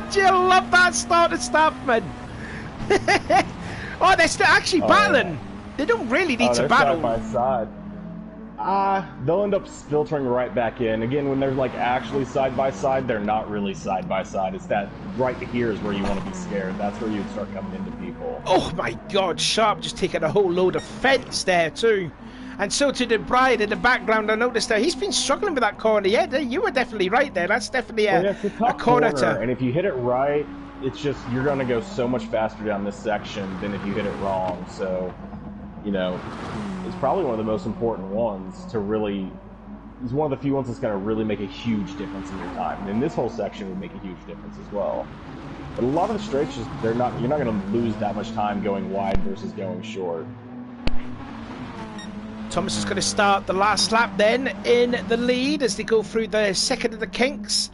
Do you love that start and stop, man? Oh, they're still actually battling. They don't really need to battle. Side by side. They'll end up filtering right back in. Again, when they're like actually side by side, they're not really side by side. It's that right here is where you want to be scared. That's where you'd start coming into people. Oh my God, Sharp just taking a whole load of fence there too. And so to the Bride in the background, I noticed that he's been struggling with that corner. Yeah, you were definitely right there. That's definitely a corner to... And if you hit it right, it's just, you're going to go so much faster down this section than if you hit it wrong. So, you know, it's probably one of the most important ones to really... It's one of the few ones that's going to really make a huge difference in your time. And this whole section would make a huge difference as well. But a lot of the straights, just, you're not going to lose that much time going wide versus going short. Thomas is going to start the last lap then in the lead as they go through the second of the kinks.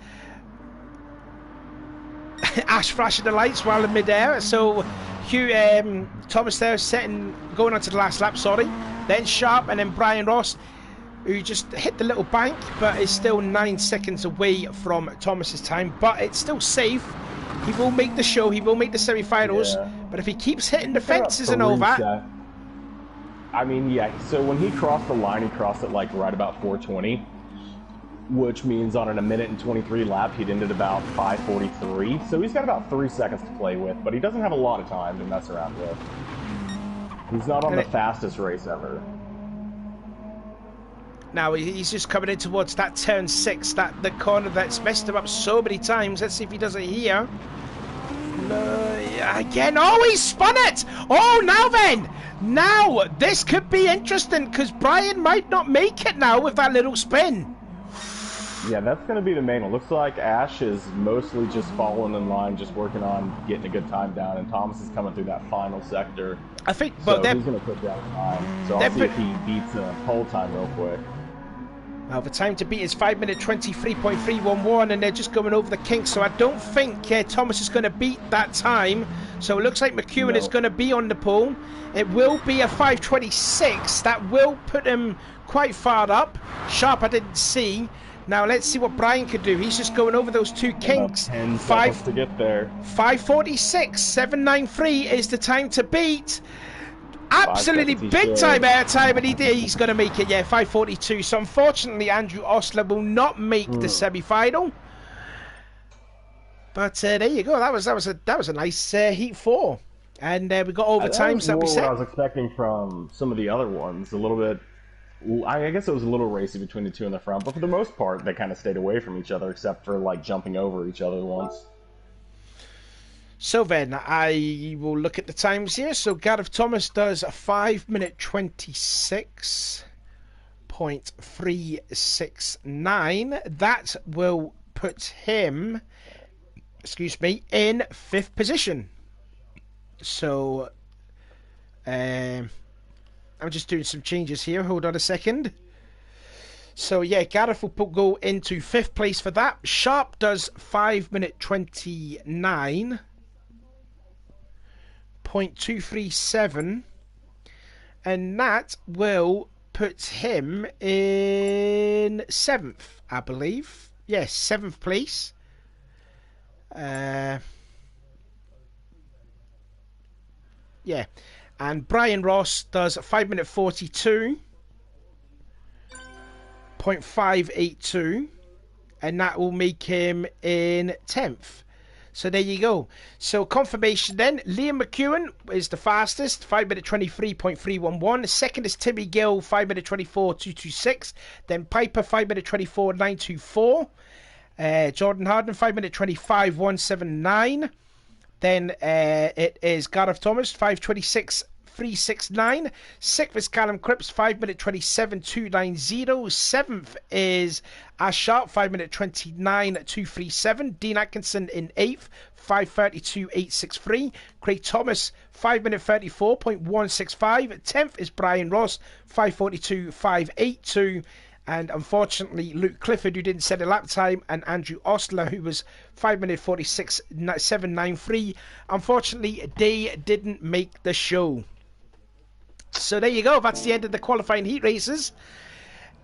Ash flashing the lights while in midair. So Thomas there going on to the last lap, sorry. Then Sharp and then Brian Ross, who just hit the little bank but is still 9 seconds away from Thomas's time. But it's still safe. He will make the show. He will make the semi-finals. Yeah. But if he keeps hitting the fences and all that... I mean, yeah, so when he crossed the line, he crossed it like right about 4:20, which means on a minute and 23 lap, he'd ended about 5:43. So he's got about 3 seconds to play with, but he doesn't have a lot of time to mess around with. He's not on the fastest race ever. Now he's just coming in towards that turn 6, the corner that's messed him up so many times. Let's see if he does it here. Again, oh, he spun it! Oh, now then! Now, this could be interesting, because Brian might not make it now with that little spin. Yeah, that's going to be the main one. Looks like Ash is mostly just following in line, just working on getting a good time down, and Thomas is coming through that final sector. I think, so but he's going to put down time. So I'll see if he beats pole time real quick. Well, the time to beat is 5 minute 23.311, and they're just going over the kinks, so I don't think Thomas is going to beat that time. So it looks like McEwen is going to be on the pole. It will be a 5:26. That will put him quite far up. Sharp I didn't see. Now let's see what Brian could do. He's just going over those two kinks. 10 seconds to get there. 5:46, 7:93 is the time to beat. Absolutely big time air time, and he's going to make it. Yeah, 5:42. So unfortunately, Andrew Osler will not make the semi-final. But there you go. That was a nice heat 4, and we got all the times that we set. What I was expecting from some of the other ones, a little bit. I guess it was a little racy between the two in the front, but for the most part, they kind of stayed away from each other, except for like jumping over each other once. So then, I will look at the times here. So Gareth Thomas does a 5 minute 26.369. That will put him, excuse me, in 5th position. So, I'm just doing some changes here. Hold on a second. So yeah, Gareth will go into 5th place for that. Sharp does 5 minute 29.237, and that will put him in 7th, I believe. Yes, 7th place. Yeah, and Brian Ross does 5 minute 42.582, and that will make him in 10th. So there you go. So confirmation then. Liam McEwen is the fastest, 5 minute 23.311. Second is Timmy Gill, 5 minute 24.226. Then Piper, 5 minute 24.924. Jordan Harden, 5 minute 25.179. Then it is Gareth Thomas, 5:26.369. 6th is Callum Cripps, 5 minute 27.290. 7th is Ash Sharp, 5 minute 29.237. Dean Atkinson in 8th, 5:32.863. Craig Thomas, 5 minute 34.165. 10th is Brian Ross, 5:42.582. And unfortunately, Luke Clifford, who didn't set a lap time, and Andrew Ostler, who was 5 minute 46.793. Unfortunately, they didn't make the show. So there you go. That's the end of the qualifying heat races.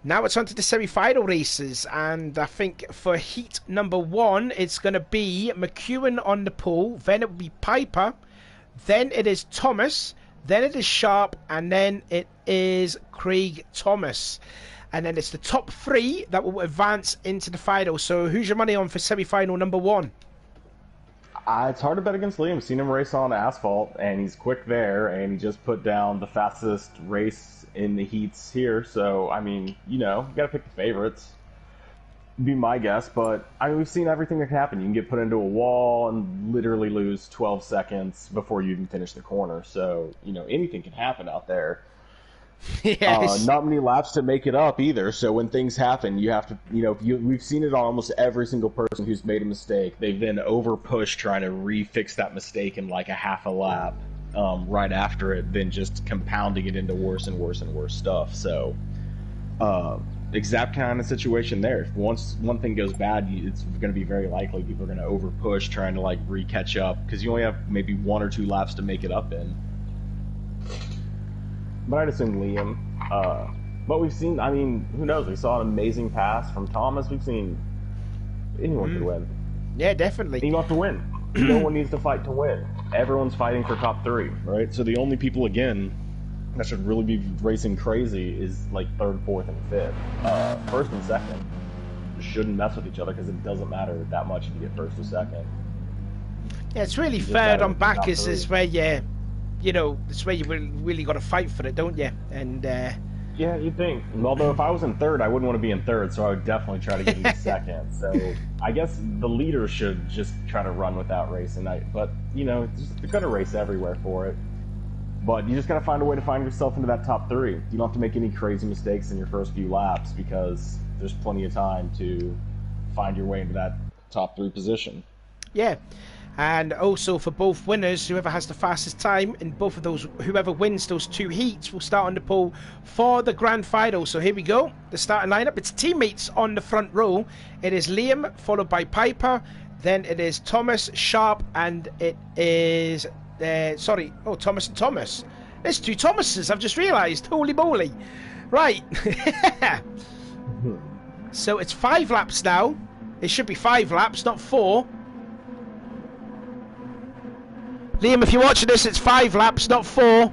Now it's on to the semi-final races, and I think for heat number 1, it's going to be McEwen on the pole, then it will be Piper, then it is Thomas, then it is Sharp, and then it is Craig Thomas. And then it's the top 3 that will advance into the final. So who's your money on for semi-final number 1? It's hard to bet against Liam. I've seen him race on asphalt, and he's quick there, and he just put down the fastest race in the heats here. So, I mean, you got to pick the favorites. Be my guess, but I mean, we've seen everything that can happen. You can get put into a wall and literally lose 12 seconds before you even finish the corner. So, anything can happen out there. Yes. Not many laps to make it up either. So when things happen, you have to, we've seen it on almost every single person who's made a mistake. They've then over pushed trying to refix that mistake in like a half a lap right after it, then just compounding it into worse and worse and worse stuff. So exact kind of situation there. If once one thing goes bad, it's going to be very likely people are going to over push trying to like re-catch up, because you only have maybe 1 or 2 laps to make it up in. But I'd assume Liam. But we've seen, I mean, who knows? We saw an amazing pass from Thomas. We've seen anyone could win. Yeah, definitely. You don't have to win. No one needs to fight to win. Everyone's fighting for top 3. Right? So the only people, again, that should really be racing crazy is like third, fourth, and fifth. First and second shouldn't mess with each other because it doesn't matter that much if you get first or second. Yeah, it's really third on back is where you know, it's where you really got to fight for it, don't you? And yeah, you'd think. Although if I was in third, I wouldn't want to be in third, so I would definitely try to get into second. So I guess the leader should just try to run without racing. But you know, they're gonna race everywhere for it. But you just gotta find a way to find yourself into that top three. You don't have to make any crazy mistakes in your first few laps because there's plenty of time to find your way into that top three position. Yeah. And also for both winners, whoever has the fastest time in both of those, whoever wins those two heats will start on the pole for the grand final. So here we go, the starting lineup. It's teammates on the front row. It is Liam, followed by Piper. Then it is Thomas, Sharp, and it is, Thomas and Thomas. There's two Thomases, I've just realised. Holy moly. Right. So it's 5 laps now. It should be 5 laps, not 4. Liam, if you're watching this, it's 5 laps, not 4.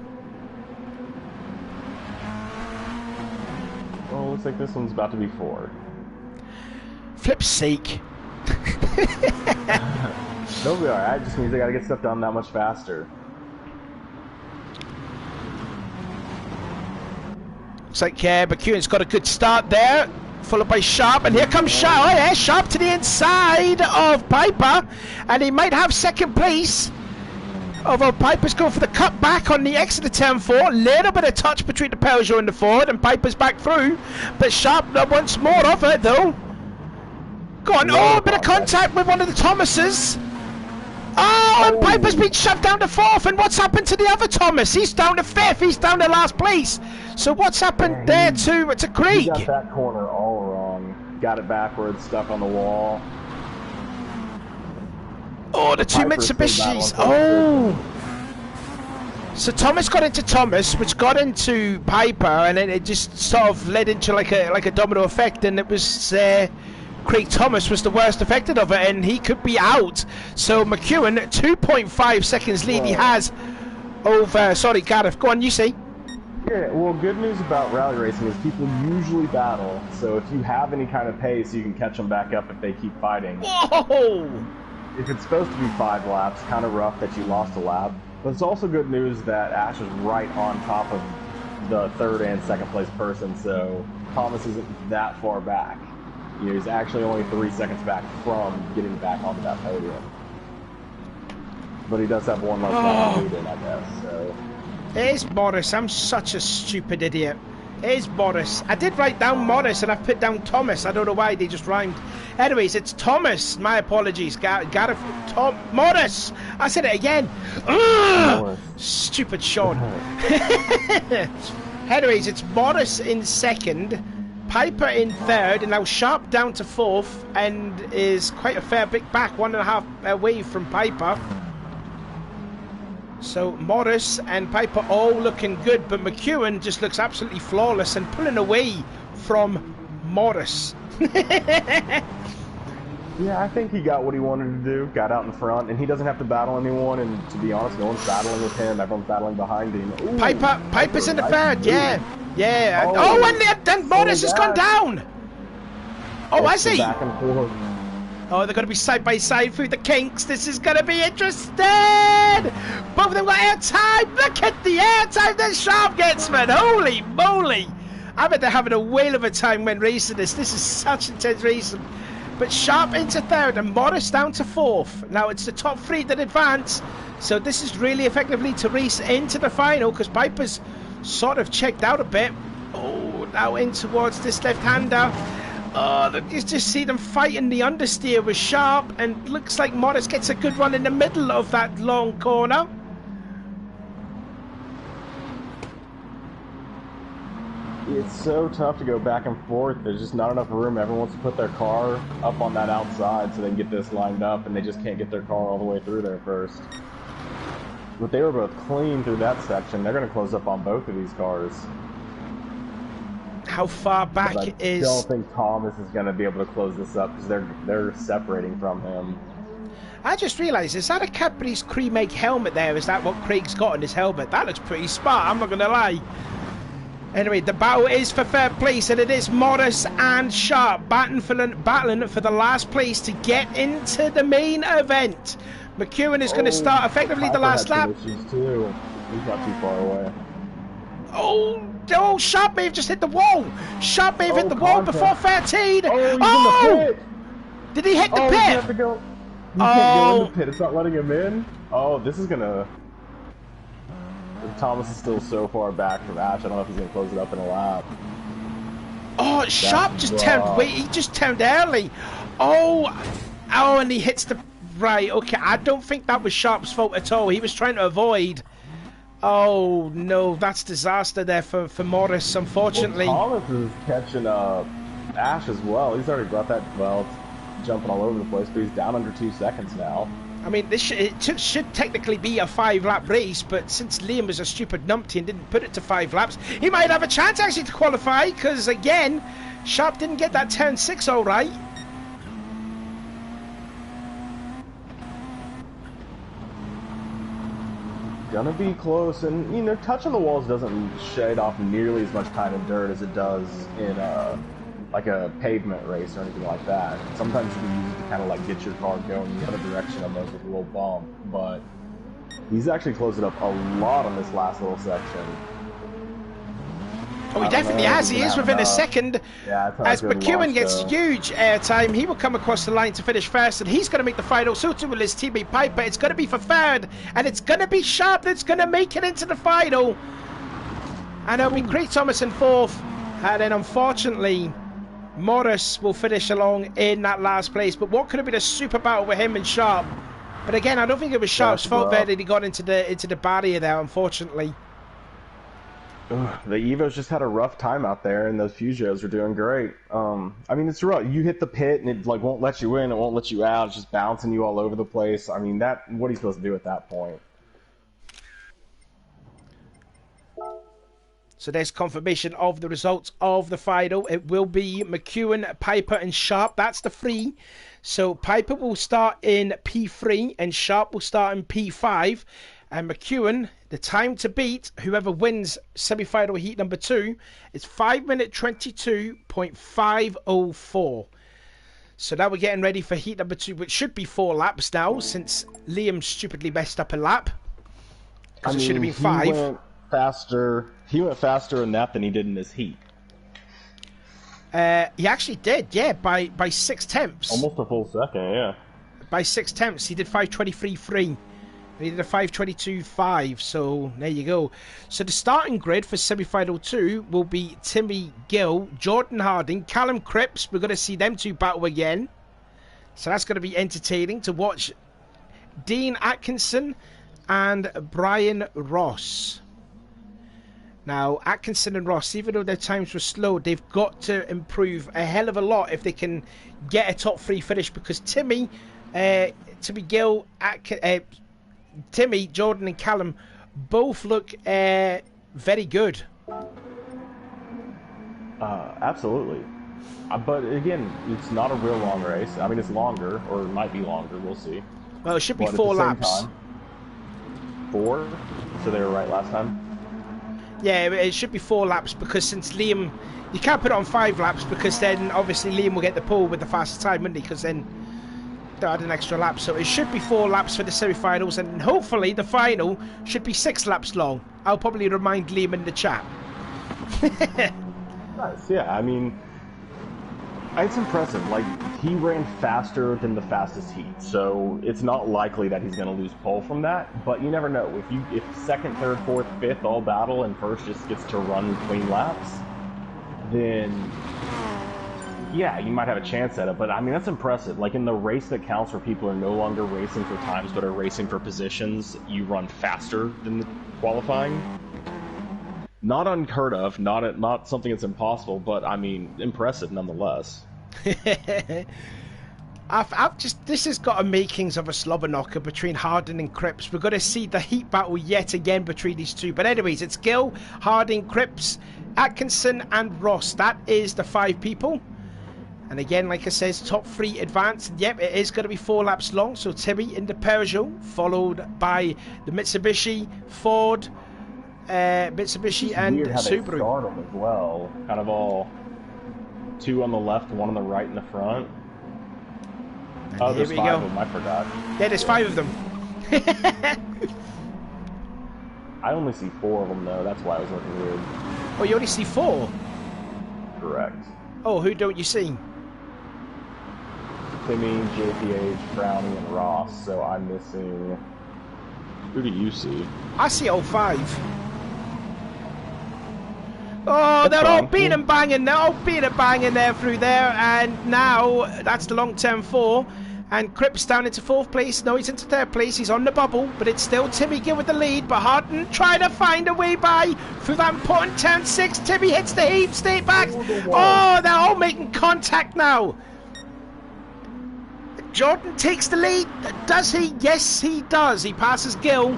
Well, looks like this one's about to be 4. Flip's sake. They'll be alright, just means they gotta get stuff done that much faster. Looks like McEwen's got a good start there, followed by Sharp, and here comes Sharp. Oh yeah, Sharp to the inside of Piper, and he might have second place. Although Piper's going for the cut back on the exit of turn 4. Little bit of touch between the Peugeot and the Ford, and Piper's back through. But Sharp wants more of it, though. Go on. Oh, a bit of contact with one of the Thomases. Oh, and Piper's been shoved down to 4th. And what's happened to the other Thomas? He's down to 5th. He's down to last place. So what's happened there to Craig? He got that corner all wrong. Got it backwards, stuck on the wall. Oh, the two Mitsubishis. Oh. So Thomas got into Thomas, which got into Piper, and then it just sort of led into like a domino effect, and it was Craig Thomas was the worst affected of it, and he could be out. So McEwen, 2.5 seconds lead he has over. Sorry, Gareth. Go on, you see. Yeah, well, good news about rally racing is people usually battle, so if you have any kind of pace, you can catch them back up if they keep fighting. Whoa! If it's supposed to be 5 laps, kind of rough that you lost a lap. But it's also good news that Ash is right on top of the 3rd and 2nd place person, so Thomas isn't that far back. You know, he's actually only 3 seconds back from getting back onto that podium. But he does have one less lap lead in, I guess, so... Here's Morris. I'm such a stupid idiot. Here's Morris. I did write down Morris and I've put down Thomas. I don't know why, they just rhymed. Anyways, it's Thomas. My apologies. Gareth. Morris. I said it again. Stupid Sean. Anyways, it's Morris in 2nd, Piper in 3rd, and now Sharp down to 4th, and is quite a fair bit back, 1.5 away from Piper. So Morris and Piper all looking good, but McEwen just looks absolutely flawless and pulling away from Morris. Yeah, I think he got what he wanted to do, got out in front, and he doesn't have to battle anyone, and to be honest, no one's battling with him, everyone's battling behind him. Ooh, Piper's in the 3rd, yeah. Oh, and then Morris has gone down! Oh, has he? Back and forth. Oh, they're going to be side by side through the kinks. This is going to be interesting. Both of them got air time. Look at the air time that Sharp gets, man. Holy moly. I bet they're having a whale of a time when racing this. This is such intense racing. But Sharp into 3rd and Morris down to 4th. Now it's the top 3 that advance. So this is really effectively to race into the final because Piper's sort of checked out a bit. Oh, now in towards this left-hander. Oh, you just see them fighting the understeer with Sharp, and looks like Morris gets a good run in the middle of that long corner. It's so tough to go back and forth. There's just not enough room. Everyone wants to put their car up on that outside so they can get this lined up, and they just can't get their car all the way through there first. But they were both clean through that section. They're going to close up on both of these cars. How far back is... I don't think Thomas is going to be able to close this up because they're separating from him. I just realised, is that a Cadbury's Cream Egg helmet there? Is that what Craig's got on his helmet? That looks pretty smart, I'm not going to lie. Anyway, the battle is for third place, and it is Morris and Sharp battling for the last place to get into the main event. McEwen is going to start effectively the last lap. Too. He's not too far away. Oh, Sharp may have just hit the wall. Sharp may have hit the wall before 13. Oh, he's in the pit. Did he hit the pit? You have to go. You can't go in the pit. It's not letting him in. Oh, this is gonna. Thomas is still so far back from Ash. I don't know if he's gonna close it up in a lap. Oh, Sharp just turned. Wait, he just turned early. Oh, and he hits the right. Okay, I don't think that was Sharp's fault at all. He was trying to avoid. Oh no, that's disaster there for Morris, unfortunately. Well, Thomas is catching Ash as well. He's already brought that. Well, it's jumping all over the place, but he's down under 2 seconds now. I mean, this should technically be a 5-lap race, but since Liam was a stupid numpty and didn't put it to 5 laps, he might have a chance actually to qualify, because again, Sharp didn't get that turn 6 all right. Gonna be close, and you know, touching the walls doesn't shade off nearly as much kind of dirt as it does in like a pavement race or anything like that. Sometimes you can use it to kind of like get your car going the other direction on those with a little bump, but he's actually closed it up a lot on this last little section. Oh, he definitely has. He is within a second. Yeah, as McEwen gets huge airtime, he will come across the line to finish first, and he's going to make the final. So too will his teammate Piper. It's going to be for third, and it's going to be Sharp that's going to make it into the final. And it'll be Craig Thomas in fourth, and then unfortunately, Morris will finish along in that last place. But what could have been a super battle with him and Sharp? But again, I don't think it was Sharp's fault there that he got into the barrier there, unfortunately. The Evos just had a rough time out there, and those Fugios are doing great. I mean, it's rough. You hit the pit, and it like won't let you in, it won't let you out. It's just bouncing you all over the place. I mean, what are you supposed to do at that point? So there's confirmation of the results of the final. It will be McEwen, Piper, and Sharp. That's the 3. So Piper will start in P3, and Sharp will start in P5. And McEwen, the time to beat whoever wins semi-final heat number 2 is 5-minute 22.504. So now we're getting ready for heat number 2, which should be 4 laps now, since Liam stupidly messed up a lap. Because it should have been 5. He went faster in that than he did in his heat. He actually did, yeah, by 6 tenths. Almost a full second, yeah. By 6 tenths, he did 5:23.3. He did a 5:22.5, so there you go. So the starting grid for semi-final 2 will be Timmy Gill, Jordan Harding, Callum Cripps. We're going to see them two battle again. So that's going to be entertaining to watch. Dean Atkinson and Brian Ross. Now, Atkinson and Ross, even though their times were slow, they've got to improve a hell of a lot if they can get a top 3 finish, because Timmy Gill, Timmy, Jordan and Callum both look very good. Absolutely. But again, it's not a real long race. I mean, it's longer, or it might be longer. We'll see. Well, it should be 4 laps. 4? So they were right last time? Yeah, it should be 4 laps, because since Liam... You can't put it on 5 laps, because then obviously Liam will get the pole with the fastest time, wouldn't he? Because then they'll add an extra lap. So it should be 4 laps for the semi-finals, and hopefully the final should be 6 laps long. I'll probably remind Liam in the chat. Nice, yeah. I mean, it's impressive. Like, he ran faster than the fastest heat, so it's not likely that he's going to lose pole from that. But you never know. If second, third, fourth, fifth all battle and first just gets to run clean laps, then yeah, you might have a chance at it. But I mean, that's impressive. Like in the race that counts, where people are no longer racing for times but are racing for positions, you run faster than the qualifying. Not unheard of, not something that's impossible, but I mean, impressive nonetheless. This has got a makings of a slobber knocker between Harding and Cripps. We're going to see the heat battle yet again between these two. But anyways, it's Gill, Harding, Cripps, Atkinson and Ross. That is the 5 people. And again, like I says, top 3 advanced. Yep, it is going to be 4 laps long. So Timmy in the Peugeot, followed by the Mitsubishi, Ford, Mitsubishi, and Weird how they Subaru. start them as well. Kind of all 2 on the left, 1 on the right in the front. And Oh, here there's we 5 go. of them. I forgot. Yeah, there's 5 of them. I only see 4 of them though. That's why I was looking weird. Oh, you only see 4? Correct. Oh, who don't you see? Timmy, JPH, Brownie, and Ross. So I'm missing. Who do you see? I see all 5. Oh, they're all beating and banging. They're all beating and banging there through there. And now that's the long-term 4. And Cripps down into 4th place. No, he's into 3rd place. He's on the bubble. But it's still Timmy Gill with the lead. But Harden trying to find a way by through that important turn 6. Timmy hits the heap, straight back. Oh, they're all making contact now. Jordan takes the lead. Does he? Yes, he does. He passes Gill.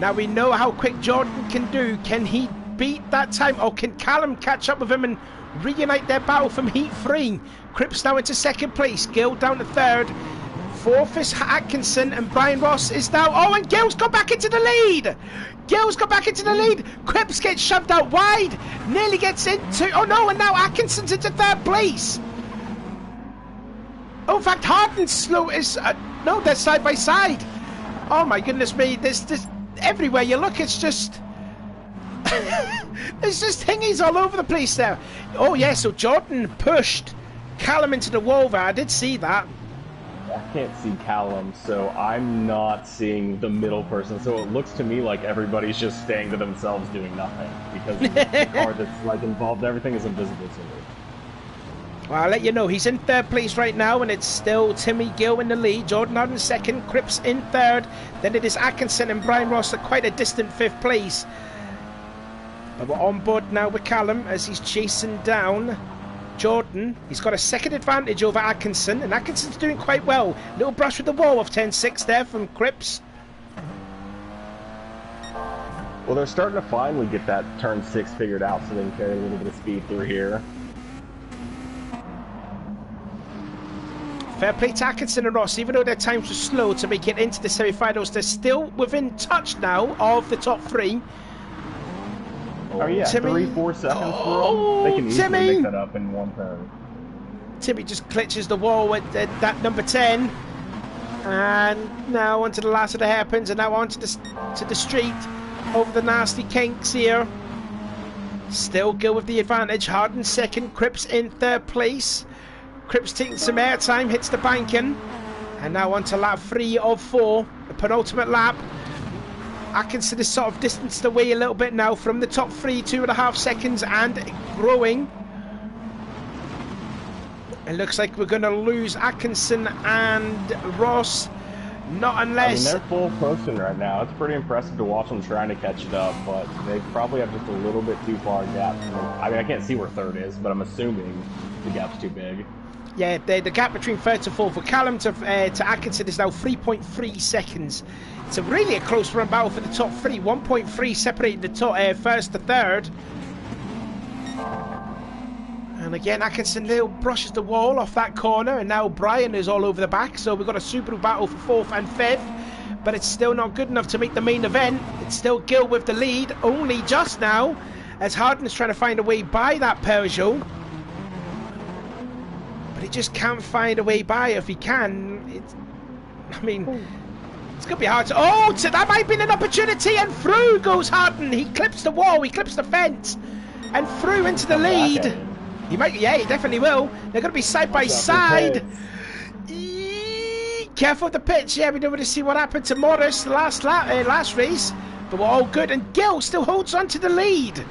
Now we know how quick Jordan can do. Can he beat that time? Or can Callum catch up with him and reunite their battle from Heat 3? Cripps now into 2nd place. Gill down to 3rd. 4th is Atkinson, and Brian Ross is now... Oh, and Gill's got back into the lead! Gill's got back into the lead! Cripps gets shoved out wide! Nearly gets into... Oh no, and now Atkinson's into 3rd place! Oh, in fact, Harden's slow is... no, they're side by side! Oh my goodness me, there's everywhere you look, it's just... There's just thingies all over the place there. Oh yeah, so Jordan pushed Callum into the wall there. I did see that. I can't see Callum, so I'm not seeing the middle person. So it looks to me like everybody's just staying to themselves doing nothing because the car that's like involved, everything is invisible to me. Well, I'll let you know, he's in 3rd place right now, and it's still Timmy Gill in the lead. Jordan out in 2nd, Cripps in 3rd. Then it is Atkinson and Brian Ross at quite a distant 5th place. But we're on board now with Callum as he's chasing down Jordan. He's got a 2nd advantage over Atkinson, and Atkinson's doing quite well. Little brush with the wall of 10-6 there from Cripps. Well, they're starting to finally get that turn 6 figured out so they can carry a little bit of speed through here. Fair play to Atkinson and Ross, even though their times were slow to make it into the semi-finals, they're still within touch now of the top 3. Oh yeah, Timmy. 3-4 seconds Oh, for them. They can easily Timmy. make that up in 1 turn. Timmy just glitches the wall with that number 10. And now onto the last of the hairpins, and now onto the street over the nasty kinks here. Still Gill with the advantage. Harden 2nd, Cripps in 3rd place. Cripps taking some airtime, hits the banking. And now onto lap 3 of 4, the penultimate lap. Atkinson is sort of distanced away a little bit now from the top 3, 2.5 seconds, and growing. It looks like we're going to lose Atkinson and Ross. Not unless... I mean, they're full posting right now. It's pretty impressive to watch them trying to catch it up, but they probably have just a little bit too far gap. I mean, I can't see where 3rd is, but I'm assuming the gap's too big. Yeah, the gap between 3rd to 4th for Callum to Atkinson is now 3.3 seconds. It's really a close run battle for the top 3. 1.3 separating the top 1st to 3rd. And again, Atkinson little brushes the wall off that corner, and now Brian is all over the back. So we've got a Subaru battle for 4th and 5th, but it's still not good enough to make the main event. It's still Gill with the lead, only just now, as Harden's trying to find a way by that Peugeot. But he just can't find a way by. If he can, it's going to be hard to... Oh, so that might have been an opportunity, and through goes Harden. He clips the wall, he clips the fence, and through into the lead. He might, yeah, he definitely will. They're going to be side by side. Careful of the pitch. Yeah, we don't want to see what happened to Morris the last race, but we're all good. And Gill still holds on to the lead.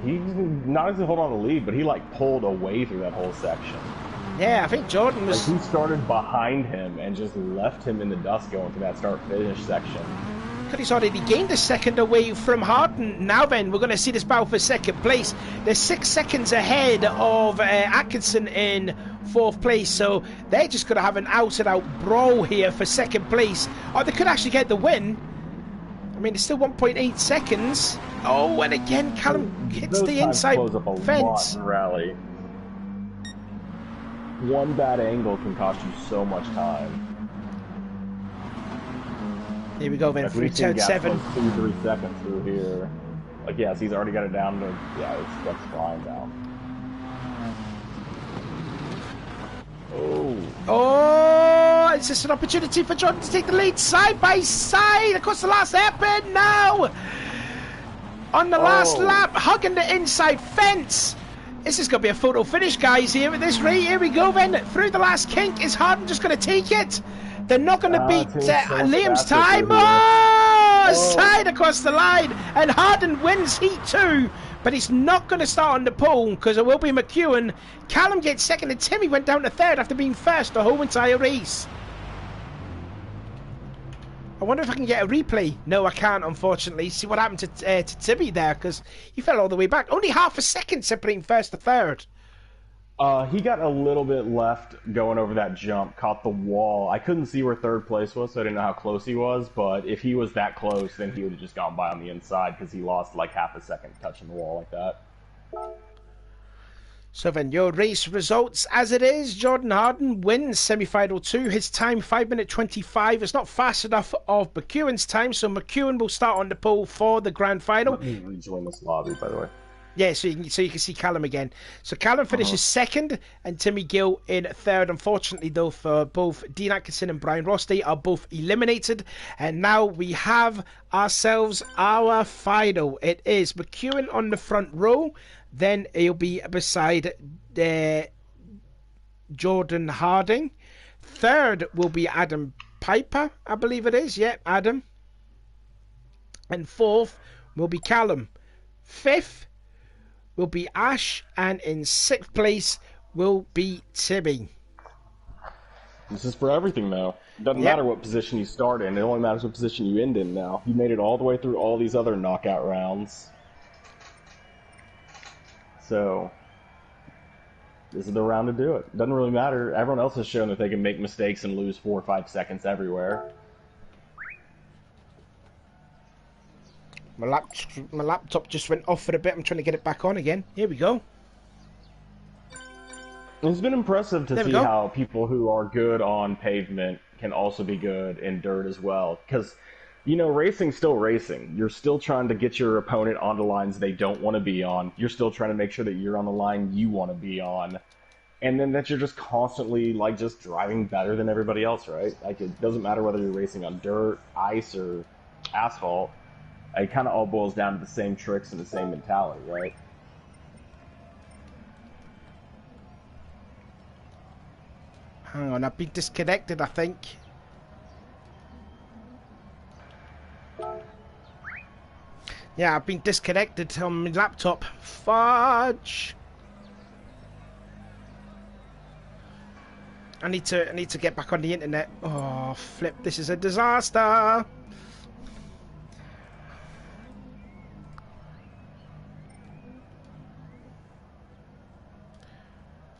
He not only hold on to the lead, but he like pulled away through that whole section. Yeah, I think Jordan was... Like, he started behind him and just left him in the dust going through that start-finish section. Because he's already gained a second away from Harden. Now then, we're going to see this battle for 2nd place. They're 6 seconds ahead of Atkinson in 4th place, so they're just going to have an out-and-out brawl here for 2nd place. Or they could actually get the win. I mean, it's still 1.8 seconds. Oh, and again, Callum hits Those the times inside close up a fence. lot in rally. One bad angle can cost you so much time. Here we go then, Like, through we've seen turn gaps 7. like 2-3 seconds through here. Like, yes, he's already got it down to, yeah, that's flying down. Oh. Oh, it's just an opportunity for Jordan to take the lead side by side across the last hairpin now. On the last lap, hugging the inside fence. This is going to be a photo finish, guys, here at this rate. Here we go then. Through the last kink. Is Harden just going to take it? They're not going to beat Liam's time. Oh, side across the line. And Harden wins Heat 2. But he's not going to start on the pole because it will be McEwen. Callum gets second and Timmy went down to third after being first the whole entire race. I wonder if I can get a replay. No, I can't, unfortunately. See what happened to Timmy there because he fell all the way back. Only half a second separating first to third. He got a little bit left going over that jump, caught the wall. I couldn't see where third place was, so I didn't know how close he was, but if he was that close, then he would have just gone by on the inside because he lost like half a second touching the wall like that. So then your race results as it is. Jordan Harden wins semi-final 2. His time 5:25. It's not fast enough of McEwen's time, so McEwen will start on the pole for the grand final. Let me rejoin this lobby, by the way. Yeah, so you can see Callum again. So Callum finishes second and Timmy Gill in third. Unfortunately, though, for both Dean Atkinson and Brian Ross, they are both eliminated. And now we have ourselves our final. It is McEwen on the front row. Then he'll be beside Jordan Harding. Third will be Adam Piper, I believe it is. Yeah, Adam. And fourth will be Callum. Fifth will be Ash, and in sixth place will be Timmy. This is for everything, though. It doesn't matter what position you start in. It only matters what position you end in now. You made it all the way through all these other knockout rounds. So, this is the round to do it. Doesn't really matter. Everyone else has shown that they can make mistakes and lose 4 or 5 seconds everywhere. My laptop just went off for a bit. I'm trying to get it back on again. Here we go. It's been impressive to see how people who are good on pavement can also be good in dirt as well. Because, you know, racing's still racing. You're still trying to get your opponent onto lines they don't want to be on. You're still trying to make sure that you're on the line you want to be on. And then that you're just constantly, like, just driving better than everybody else, right? Like, it doesn't matter whether you're racing on dirt, ice, or asphalt. It kind of all boils down to the same tricks and the same mentality, right? Hang on, I've been disconnected, I think. Yeah, I've been disconnected on my laptop. Fudge! I need to get back on the internet. Oh, flip! This is a disaster.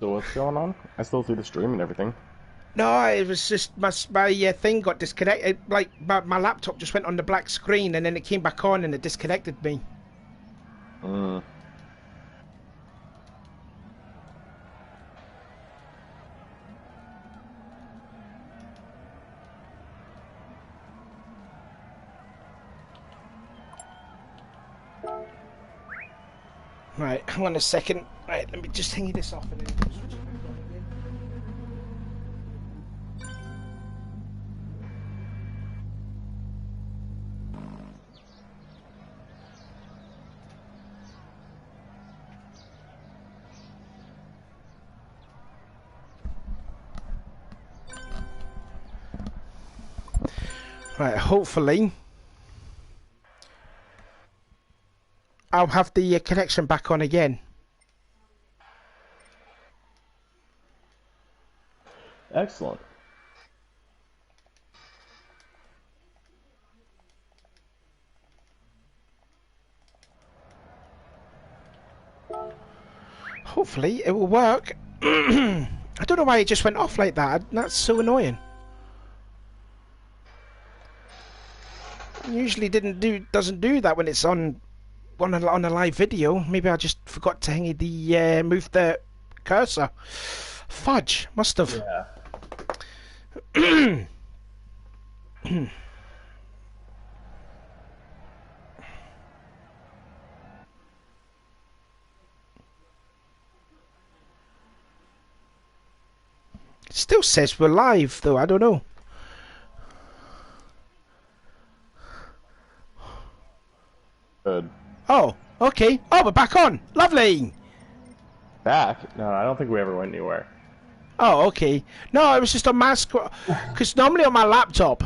So what's going on? I still see the stream and everything. No, it was just my thing got disconnected. Like my laptop just went on the black screen and then it came back on and it disconnected me. Right, hang on a second. Right, let me just hang this off and then switch it back on again. Right, hopefully I'll have the connection back on again. Excellent. Hopefully it will work. I don't know why it just went off like that. That's so annoying. Usually doesn't do that when it's on a live video. Maybe I just forgot to hang the move the cursor. Fudge, must have. Yeah. Still says we're live though. I don't know. Good. Oh, okay. Oh, we're back on. Lovely. Back? No, I don't think we ever went anywhere. Oh, okay. No, it was just on my screen. Because normally on my laptop,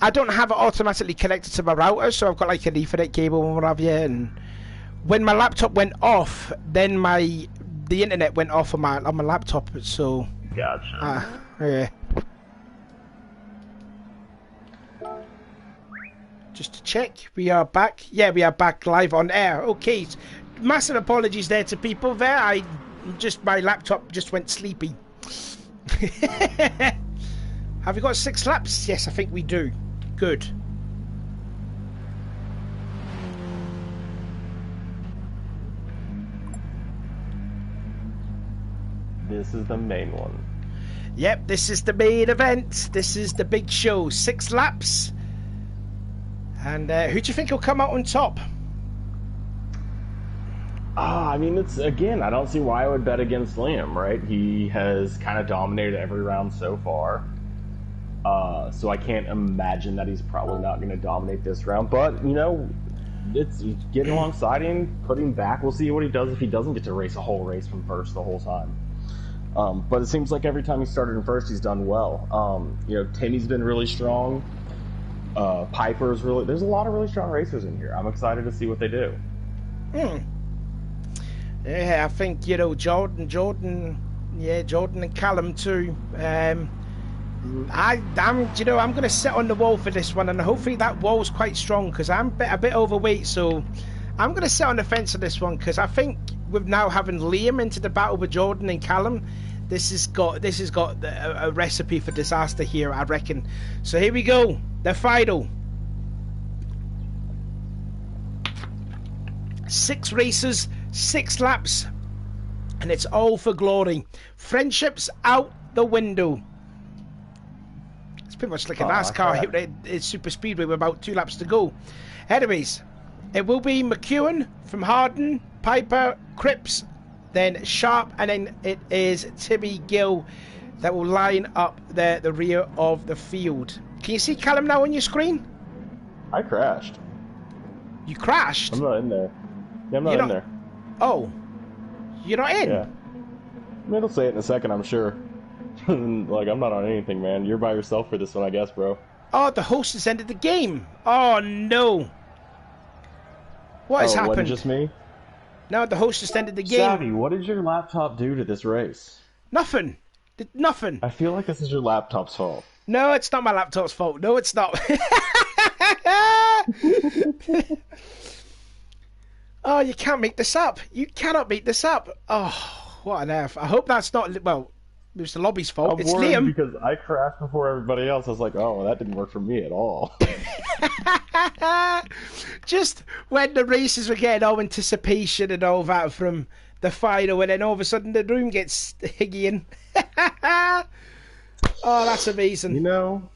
I don't have it automatically connected to my router, so I've got like an Ethernet cable and what have you. And when my laptop went off, then the internet went off on my laptop. So. Gotcha. Yeah. Just to check, we are back. Yeah, we are back live on air. Okay, massive apologies there to people there. My laptop just went sleepy. Have we got 6 laps? Yes, I think we do. Good. This is the main one. Yep, this is the main event. This is the big show. 6 laps. And who do you think will come out on top? I mean, I don't see why I would bet against Liam, right? He has kind of dominated every round so far. So I can't imagine that he's probably not going to dominate this round. But, you know, it's getting alongside him, put him back. We'll see what he does if he doesn't get to race a whole race from first the whole time. But it seems like every time he started in first, he's done well. You know, Timmy's been really strong. Piper's really... There's a lot of really strong racers in here. I'm excited to see what they do. Yeah, I think, you know, Jordan and Callum too. I'm going to sit on the wall for this one, and hopefully that wall's quite strong because I'm a bit overweight, so I'm going to sit on the fence on this one because I think with now having Liam into the battle with Jordan and Callum, this has got a recipe for disaster here, I reckon. So here we go, the final. 6 races, 6 laps, and it's all for glory. Friendships out the window. It's pretty much like a NASCAR it's super speedway with about 2 laps to go. Anyways, it will be McEwen from Harden, Piper, Cripps, then Sharp, and then it is Timmy Gill that will line up the rear of the field. Can you see Callum now on your screen? I crashed. You crashed? I'm not in there. Yeah, I'm not in there. Oh, you're not in? Yeah. I mean, it'll say it in a second, I'm sure. Like, I'm not on anything, man. You're by yourself for this one, I guess, bro. Oh, the host has ended the game. Oh, no. What has happened? Wasn't just me? No, the host just ended the game. Savvy, what did your laptop do to this race? Nothing. Nothing. I feel like this is your laptop's fault. No, it's not my laptop's fault. No, it's not. Oh, you can't make this up. You cannot make this up. Oh, what on earth. I hope that's not... Well, it was the lobby's fault. It's Liam. Because I crashed before everybody else. I was like, oh, well, that didn't work for me at all. Just when the races were getting all anticipation and all that from the final, and then all of a sudden the room gets higgy. Oh, that's amazing. You know,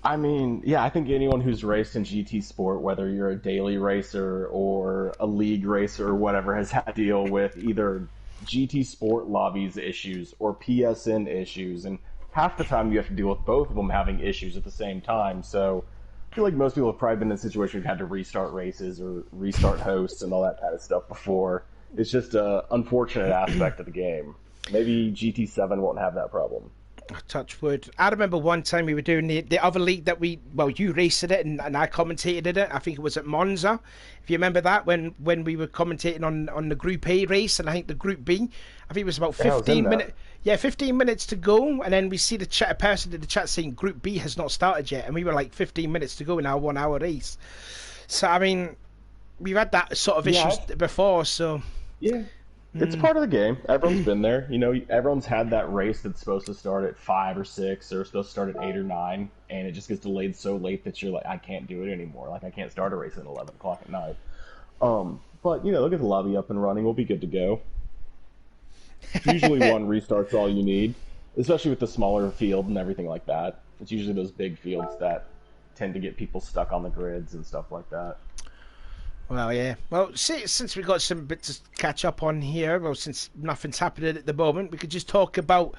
I mean, yeah, I think anyone who's raced in GT Sport, whether you're a daily racer or a league racer or whatever, has had to deal with either GT Sport lobbies issues or PSN issues, and half the time you have to deal with both of them having issues at the same time. So I feel like most people have probably been in a situation where you've had to restart races or restart hosts and all that kind of stuff before. It's just an unfortunate aspect of the game. Maybe GT7 won't have that problem. Touch wood. I remember one time we were doing the other league that you raced it and I commentated in it. I think it was at Monza. If you remember that, when we were commentating on the Group A race, and I think the Group B, I think it was about 15 minutes. Yeah, 15 minutes to go, and then we see a person in the chat saying Group B has not started yet, and we were like 15 minutes to go in our 1 hour race. So I mean, we've had that sort of issues before. So yeah. It's part of the game. Everyone's been there. You know, everyone's had that race that's supposed to start at 5 or 6 or supposed to start at 8 or 9, and it just gets delayed so late that you're like, I can't do it anymore. Like, I can't start a race at 11 o'clock at night. But, you know, they'll get the lobby up and running. We'll be good to go. Usually one restart's all you need, especially with the smaller field and everything like that. It's usually those big fields that tend to get people stuck on the grids and stuff like that. Well, yeah. Well, since we've got some bits to catch up on here, well, since nothing's happening at the moment, we could just talk about,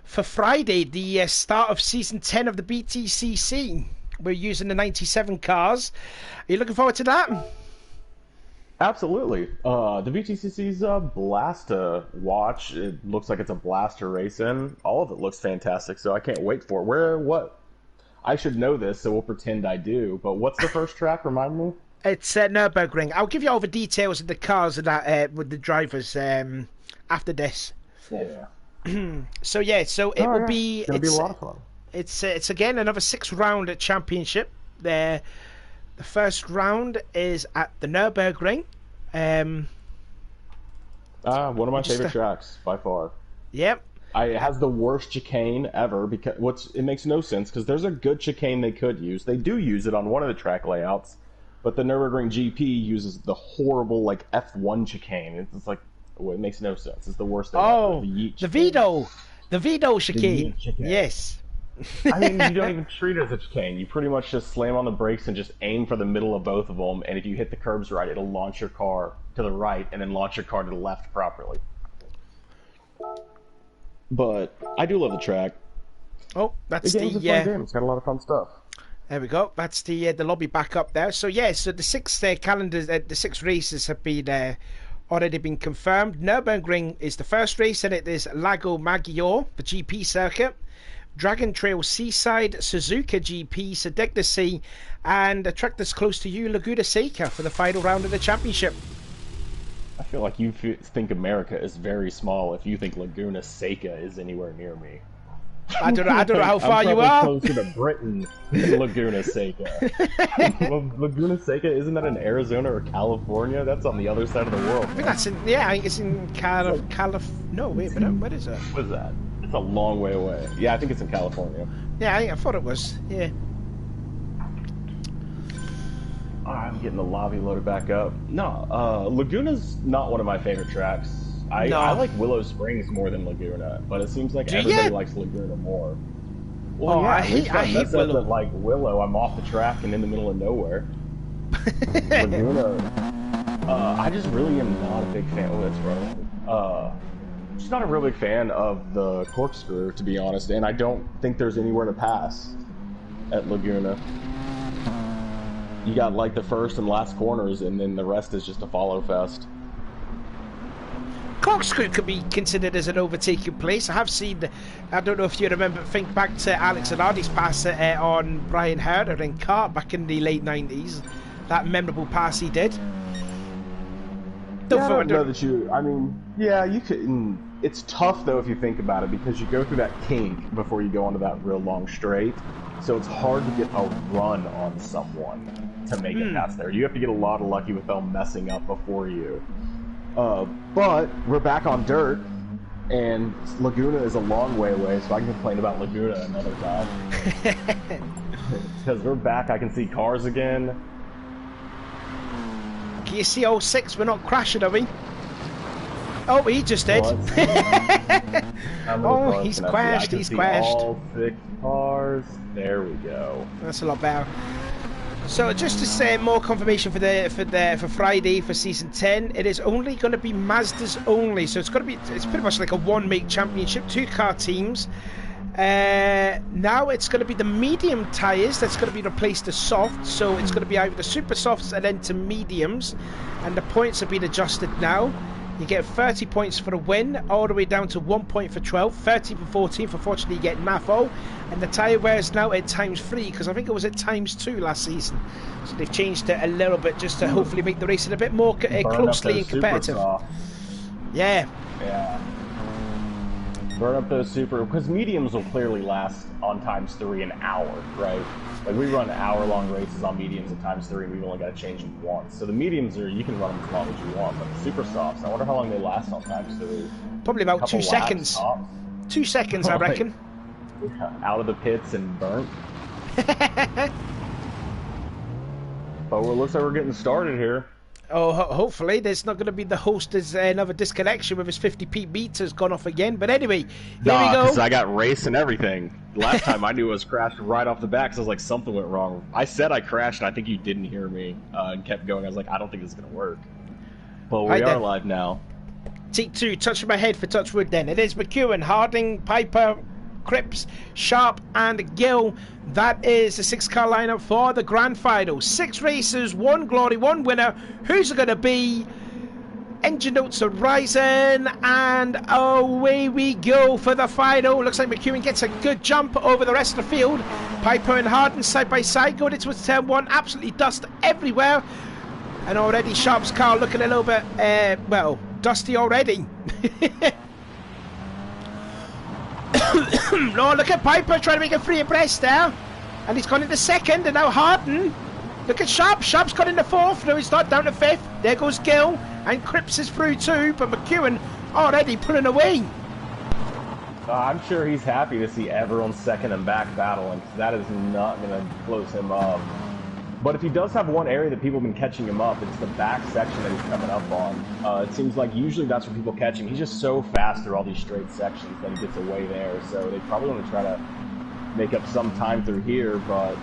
for Friday, the start of Season 10 of the BTCC. We're using the 97 cars. Are you looking forward to that? Absolutely. The BTCC's a blast to watch. It looks like it's a blast to race in. All of it looks fantastic, so I can't wait for it. What? I should know this, so we'll pretend I do, but what's the first track? Remind me? It's Nürburgring. I'll give you all the details of the cars and that with the drivers after this. Yeah. So it will be. It's gonna be a lot of fun. It's again another 6-round championship. The first round is at the Nürburgring. One of my favorite tracks by far. Yep. It has the worst chicane ever because it makes no sense because there's a good chicane they could use. They do use it on one of the track layouts. But the Nürburgring GP uses the horrible, like, F1 chicane. It's like, it makes no sense. It's the worst thing ever. The Vito chicane. Yes. I mean, you don't even treat it as a chicane. You pretty much just slam on the brakes and just aim for the middle of both of them. And if you hit the curbs right, it'll launch your car to the right and then launch your car to the left properly. But I do love the track. Oh, that's the game's a fun game. It's got a lot of fun stuff. There we go. That's the lobby back up there. So so the 6 calendars, the 6 races have been already been confirmed. Nürburgring is the first race, and it is Lago Maggiore, the GP circuit. Dragon Trail Seaside, Suzuka GP, Sedegna Sea, and a track that's close to you, Laguna Seca, for the final round of the championship. I feel like you think America is very small if you think Laguna Seca is anywhere near me. I don't know how far you are. Closer to Britain than Laguna Seca. Laguna Seca, isn't that in Arizona or California? That's on the other side of the world. I think that's in. Yeah, I think it's in No, wait, but where is it? What is that? It's a long way away. Yeah, I think it's in California. Yeah, I thought it was. Yeah. I'm getting the lobby loaded back up. No, Laguna's not one of my favorite tracks. I like Willow Springs more than Laguna, but it seems like everybody likes Laguna more. Well, I hate Willow. Like Willow, I'm off the track and in the middle of nowhere. Laguna, I just really am not a big fan. Oh, that's right. Just not a real big fan of the corkscrew, to be honest, and I don't think there's anywhere to pass at Laguna. You got like the first and last corners, and then the rest is just a follow fest. Corkscrew could be considered as an overtaking place. I have seen, I don't know if you remember, think back to Alex Anardi's pass on Brian Herder in kart back in the late 90s. That memorable pass he did. I don't know that you, I mean, yeah, you could. It's tough though if you think about it because you go through that kink before you go onto that real long straight. So it's hard to get a run on someone to make it past there. You have to get a lot of lucky with them messing up before you. But we're back on dirt, and Laguna is a long way away, so I can complain about Laguna another time. Because we're back, I can see cars again. Can you see 06? We're not crashing, are we? Oh, he just did. Oh, he's crashed, he's crashed. All 6 cars. There we go. That's a lot better. So just to say more confirmation for Friday for season 10, it is only going to be Mazdas only. So it's pretty much like a one-make championship, 2-car teams. Now it's going to be the medium tyres that's going to be replaced to soft. So it's going to be either the super softs and then to mediums, and the points have been adjusted now. You get 30 points for a win, all the way down to 1 point for 12, 30 for 14 for fortunately you get NAFO, and the tyre wear is now at ×3 because I think it was at ×2 last season. So they've changed it a little bit just to hopefully make the racing a bit more closely and competitive. Yeah. Burn up those super, because mediums will clearly last on ×3 an hour, right? Like we run hour-long races races on mediums at ×3, and we've only got to change them once. So the mediums you can run them as long as you want, but the super softs, I wonder how long they last on ×3. Probably about 2 seconds. 2 seconds, I reckon. Out of the pits and burnt. But it looks like we're getting started here. Oh, hopefully there's not going to be the host as another disconnection with his 50p meters gone off again. But anyway, here we go. Because I got race and everything. Last time I knew I was crashed right off the bat because I was like, something went wrong. I said I crashed, and I think you didn't hear me, and kept going. I was like, I don't think this is going to work. But we are live now. Take 2, touch my head for Touchwood then. It is McEwen, Harding, Piper, Cripps, Sharp and Gill. That is the 6-car lineup for the grand final. 6 races, 1 glory, 1 winner. Who's it going to be? Engine notes are rising, and away we go for the final. Looks like McEwen gets a good jump over the rest of the field. Piper and Harding side by side going into turn 1. Absolutely dust everywhere, and already Sharp's car looking a little bit well, dusty already. Oh, look at Piper trying to make a free abreast there, and he's gone into 2nd, and now Harding. Look at Sharp. Sharp's got into 4th. No, he's not, down to 5th. There goes Gill, and Cripps is through too, but McEwen already pulling away. I'm sure he's happy to see everyone 2nd and back battling, because that is not going to close him up. But if he does have one area that people have been catching him up, it's the back section that he's coming up on. It seems like usually that's where people catch him. He's just so fast through all these straight sections that he gets away there. So they probably want to try to make up some time through here, but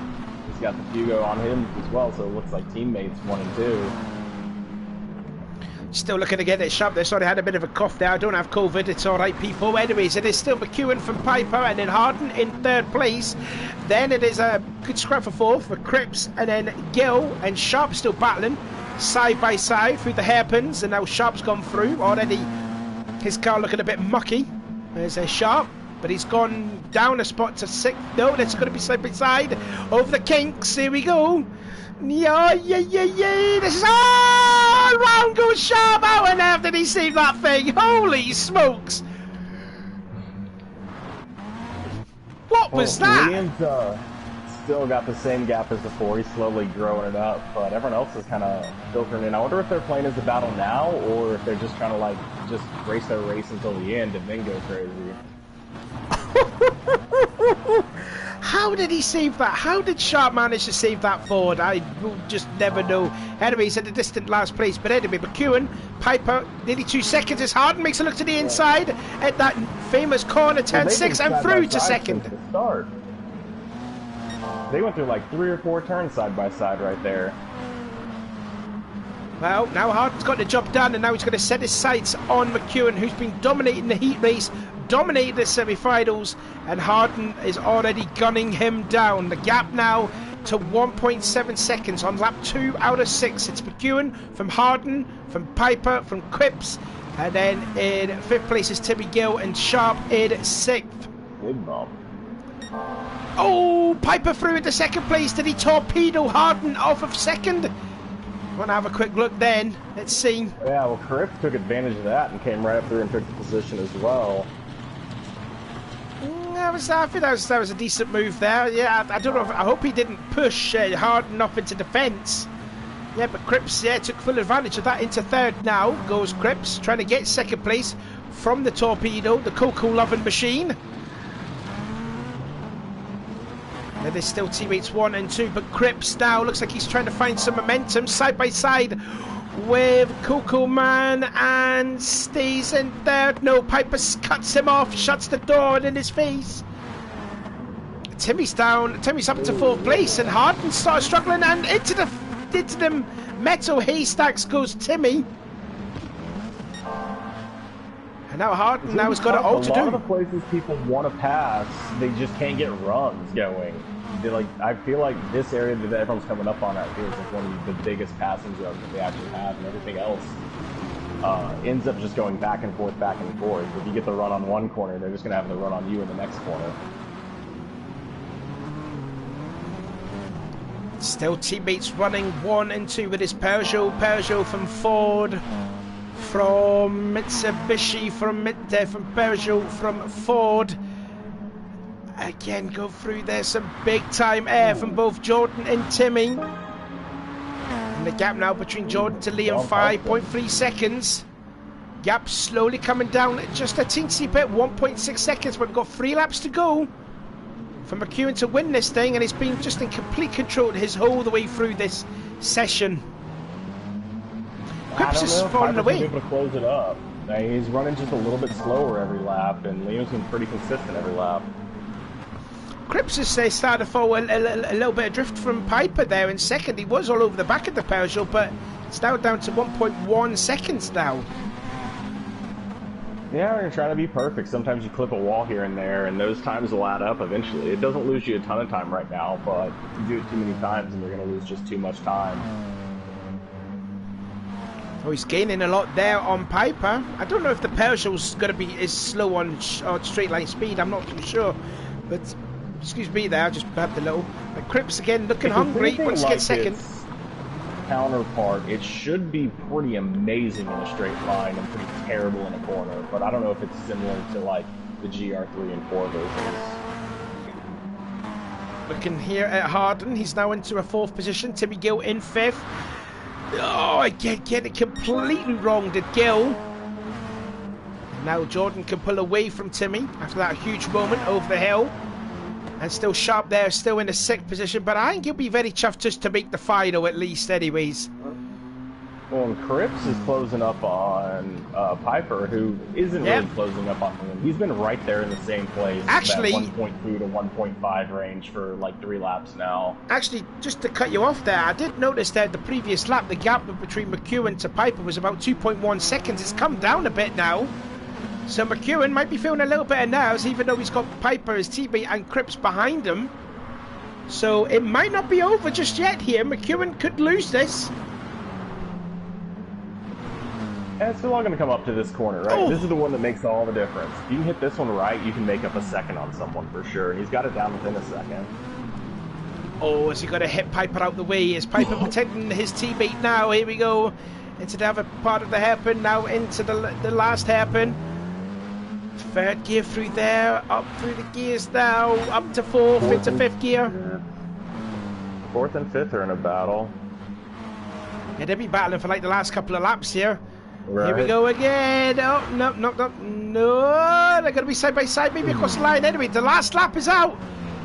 he's got the Fugo on him as well, so it looks like teammates 1 and 2. Still looking to get it sharp. They sort of had a bit of a cough there. I don't have COVID. It's all right, people. Anyways, it is still McEwen from Piper, and then Harding in 3rd place. Then it is a good scrap for 4th for Cripps, and then Gill and Sharp still battling side by side through the hairpins, and now Sharp's gone through. Already his car looking a bit mucky. There's a Sharp, but he's gone down a spot to 6th. No, that's going to be side by side over the kinks. Here we go. Yeah. This is all round goes Sharp. How on earth did he see that thing? Holy smokes! What was that? Williams still got the same gap as before. He's slowly growing it up, but everyone else is kind of filtering in. I wonder if they're playing as a battle now, or if they're just trying to like just race their race until the end and then go crazy. How did he save that? How did Sharp manage to save that forward? I will just never know. Anyway, he's at a distant last place. But anyway, McEwen, Piper, nearly 2 seconds as Harding makes a look to the inside at that famous corner, turn 6, and through to 2nd. Start. They went through like 3 or 4 turns side by side right there. Well, now Harding's got the job done, and now he's going to set his sights on McEwen, who's been dominating the heat race, dominated the semi-finals, and Harding is already gunning him down. The gap now to 1.7 seconds on lap 2 out of 6. It's McEwen from Harding, from Piper, from Cripps, and then in 5th place is Timmy Gill, and Sharp in 6th. Good bump. Oh, Piper through into 2nd place. Did he torpedo Harding off of 2nd? Want to have a quick look then. Let's see. Yeah, well, Cripps took advantage of that and came right up through and took the position as well. I think that was a decent move there. Yeah, I don't know. I hope he didn't push Harding up into defence. Yeah, but Cripps, took full advantage of that. Into 3rd now goes Cripps, trying to get 2nd place from the torpedo, the cocoa-loving machine. And there's still teammates 1 and 2, but Cripps now looks like he's trying to find some momentum side by side with Coco Man, and stays in 3rd. No, Piper cuts him off, shuts the door in his face. Timmy's down. Timmy's up to 4th place, and Harding starts struggling, and into the metal haystacks goes Timmy. And now Harding now has got it all to do. A lot of the places people want to pass, they just can't get runs going. I feel like this area that everyone's coming up on, I feel is one of the biggest passing zones that they actually have, and everything else ends up just going back and forth, back and forth. If you get the run on one corner, they're just going to have the run on you in the next corner. Still teammates running 1 and 2 with his Peugeot from Ford, from Mitsubishi, from Peugeot, from Ford. Again, go through there. Some big time air from both Jordan and Timmy. And the gap now between Jordan to Liam, 5.3 seconds. Gap slowly coming down just a teensy bit, 1.6 seconds, but we've got 3 laps to go for McEwen to win this thing, and he's been just in complete control his whole the way through this session. Cripps is falling away. Able to close it up. He's running just a little bit slower every lap, and Liam's been pretty consistent every lap. Cripps has started to fall a little bit adrift from Piper there in second. He was all over the back of the Peugeot, but it's now down to 1.1 seconds now. Yeah, you're trying to be perfect. Sometimes you clip a wall here and there, and those times will add up eventually. It doesn't lose you a ton of time right now, but you do it too many times and you're going to lose just too much time. Oh, he's gaining a lot there on Piper. I don't know if the Peugeot's going to be as slow on straight line speed. I'm not too sure. But, excuse me there, I just grabbed a little. But Cripps again looking hungry. Wants to get second. Counterpart, it should be pretty amazing in a straight line and pretty terrible in a corner, but I don't know if it's similar to like the GR3 and 4 versions. Looking here at Harden, he's now into a 4th position. Timmy Gill in 5th. Oh, I get it completely wrong, did Gill. Now Jordan can pull away from Timmy after that huge moment over the hill. And still sharp there, still in the 6th position, but I think he'll be very chuffed just to make the final at least anyways. Well, and Cripps is closing up on Piper, who isn't really closing up on him. He's been right there in the same place, actually, that 1.2 to 1.5 range for like 3 laps now. Actually, just to cut you off there, I did notice that the previous lap, the gap between McEwen to Piper was about 2.1 seconds. It's come down a bit now. So McEwen might be feeling a little bit of nerves, even though he's got Piper, his teammate, and Cripps behind him. So it might not be over just yet here. McEwen could lose this. And it's still all going to come up to this corner, right? Oh. This is the one that makes all the difference. If you can hit this one right, you can make up a second on someone for sure. And he's got it down within a second. Oh, has he got to hit Piper out the way? Is Piper protecting his teammate now? Here we go. Into the other part of the hairpin, now into the last hairpin. 3rd gear through there, up through the gears now, up to 4th, into 5th gear. 4th and 5th are in a battle. Yeah, they'll be battling for like the last couple of laps here. Right. Here we go again. Oh, no. They're going to be side by side, maybe across the line. Anyway, the last lap is out.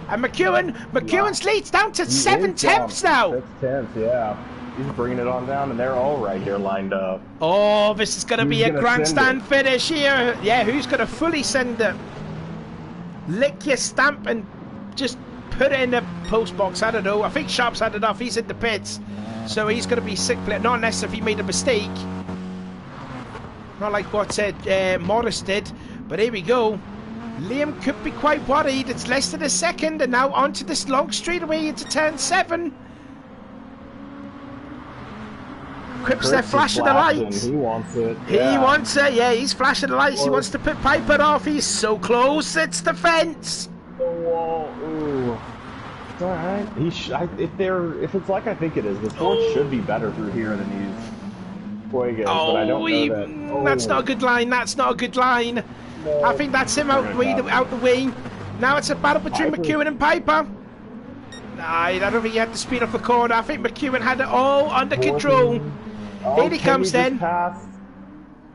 And McEwen's lead's down to 7/10 now. 6/10, yeah. He's bringing it on down, and they're all right here lined up. Oh, this is going to be a grandstand finish here. Yeah, who's going to fully send it? Lick your stamp and just put it in the post box. I don't know. I think Sharp's had enough. He's in the pits. So he's going to be sick. Not unless if he made a mistake. Not like what Morris did. But here we go. Liam could be quite worried. It's less than a second. And now onto this long straightaway into turn 7. Cripps there flashing the lights. He wants it. He wants it. Yeah, he's flashing the lights. He wants to put Piper off. He's so close. It's the fence. The wall. Ooh. It's all right. If it's like I think it is, the sport should be better through here than these Fuegas, but I don't know that. Oh. That's not a good line. That's not a good line. No, I think that's him out the way. Now it's a battle between McEwen and Piper. Nah, I don't think he had to speed off the corner. I think McEwen had it all under control. Here he comes then.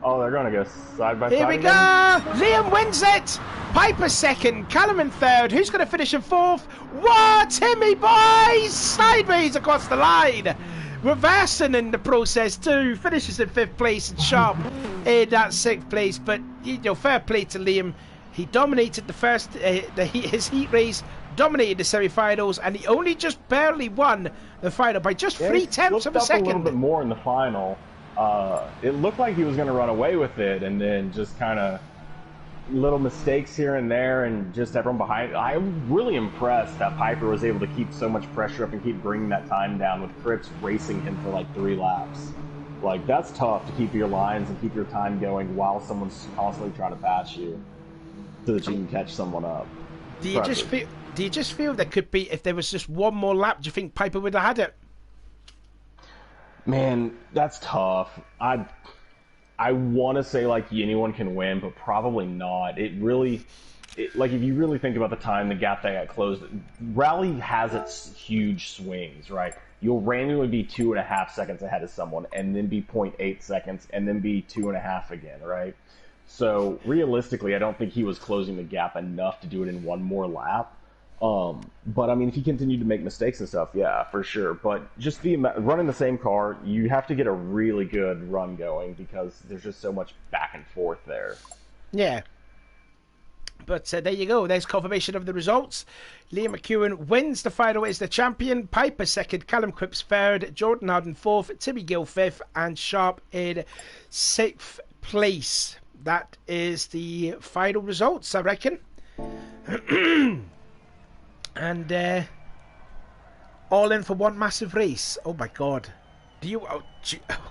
Oh, they're going to go side by side. Here we go. Liam wins it. Piper 2nd. Callum in 3rd. Who's going to finish in 4th? What? Timmy boys! Sideways across the line. Reversing in the process too. Finishes in 5th place and Sharp in that 6th place. But, you know, fair play to Liam. He dominated the first, his heat race, dominated the semi-finals, and he only just barely won the final by just 3/10 of a second. A little bit more in the final. It looked like he was going to run away with it, and then just kind of little mistakes here and there, and just everyone behind. I'm really impressed that Piper was able to keep so much pressure up and keep bringing that time down with Cripps racing him for like 3 laps. Like, that's tough to keep your lines and keep your time going while someone's constantly trying to pass you, so that you can catch someone up. Do you just feel there could be, if there was just one more lap, do you think Piper would have had it? Man, that's tough. I want to say like anyone can win, but probably not. Like if you really think about the time the gap that got closed, Rally has its huge swings, right? You'll randomly be 2.5 seconds ahead of someone, and then be 0.8 seconds, and then be 2.5 again, right? So realistically, I don't think he was closing the gap enough to do it in one more lap. But I mean, if he continued to make mistakes and stuff, yeah, for sure. But just running the same car, you have to get a really good run going because there's just so much back and forth there. Yeah. But there you go. There's confirmation of the results. Liam McEwen wins the final as the champion. Piper second, Callum Cripps third, Jordan Harden fourth, Timmy Gill fifth, and Sharp in sixth place. That is the final results, I reckon. And all in for one massive race. Oh my God! Do you? Oh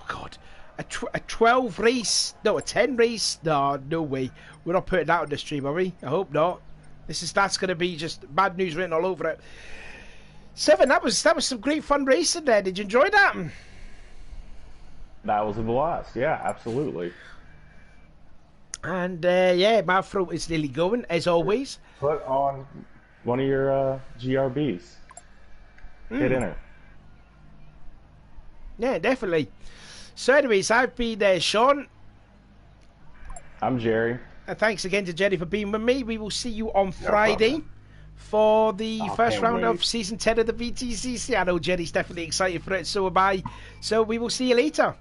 God! A 12 race? No, a 10 race? No, no way. We're not putting that on the stream, are we? I hope not. That's going to be just bad news written all over it. Seven, that was some great fun racing there. Did you enjoy that? That was a blast. Yeah, absolutely. And yeah, my throat is nearly going as always. Put on one of your GRBs. Hit enter. Yeah, definitely. So anyways, I've been Sean. I'm Jerry. And thanks again to Jerry for being with me. We will see you on Friday for the first round of Season 10 of the VTCC. I know Jerry's definitely excited for it, so am I. So we will see you later.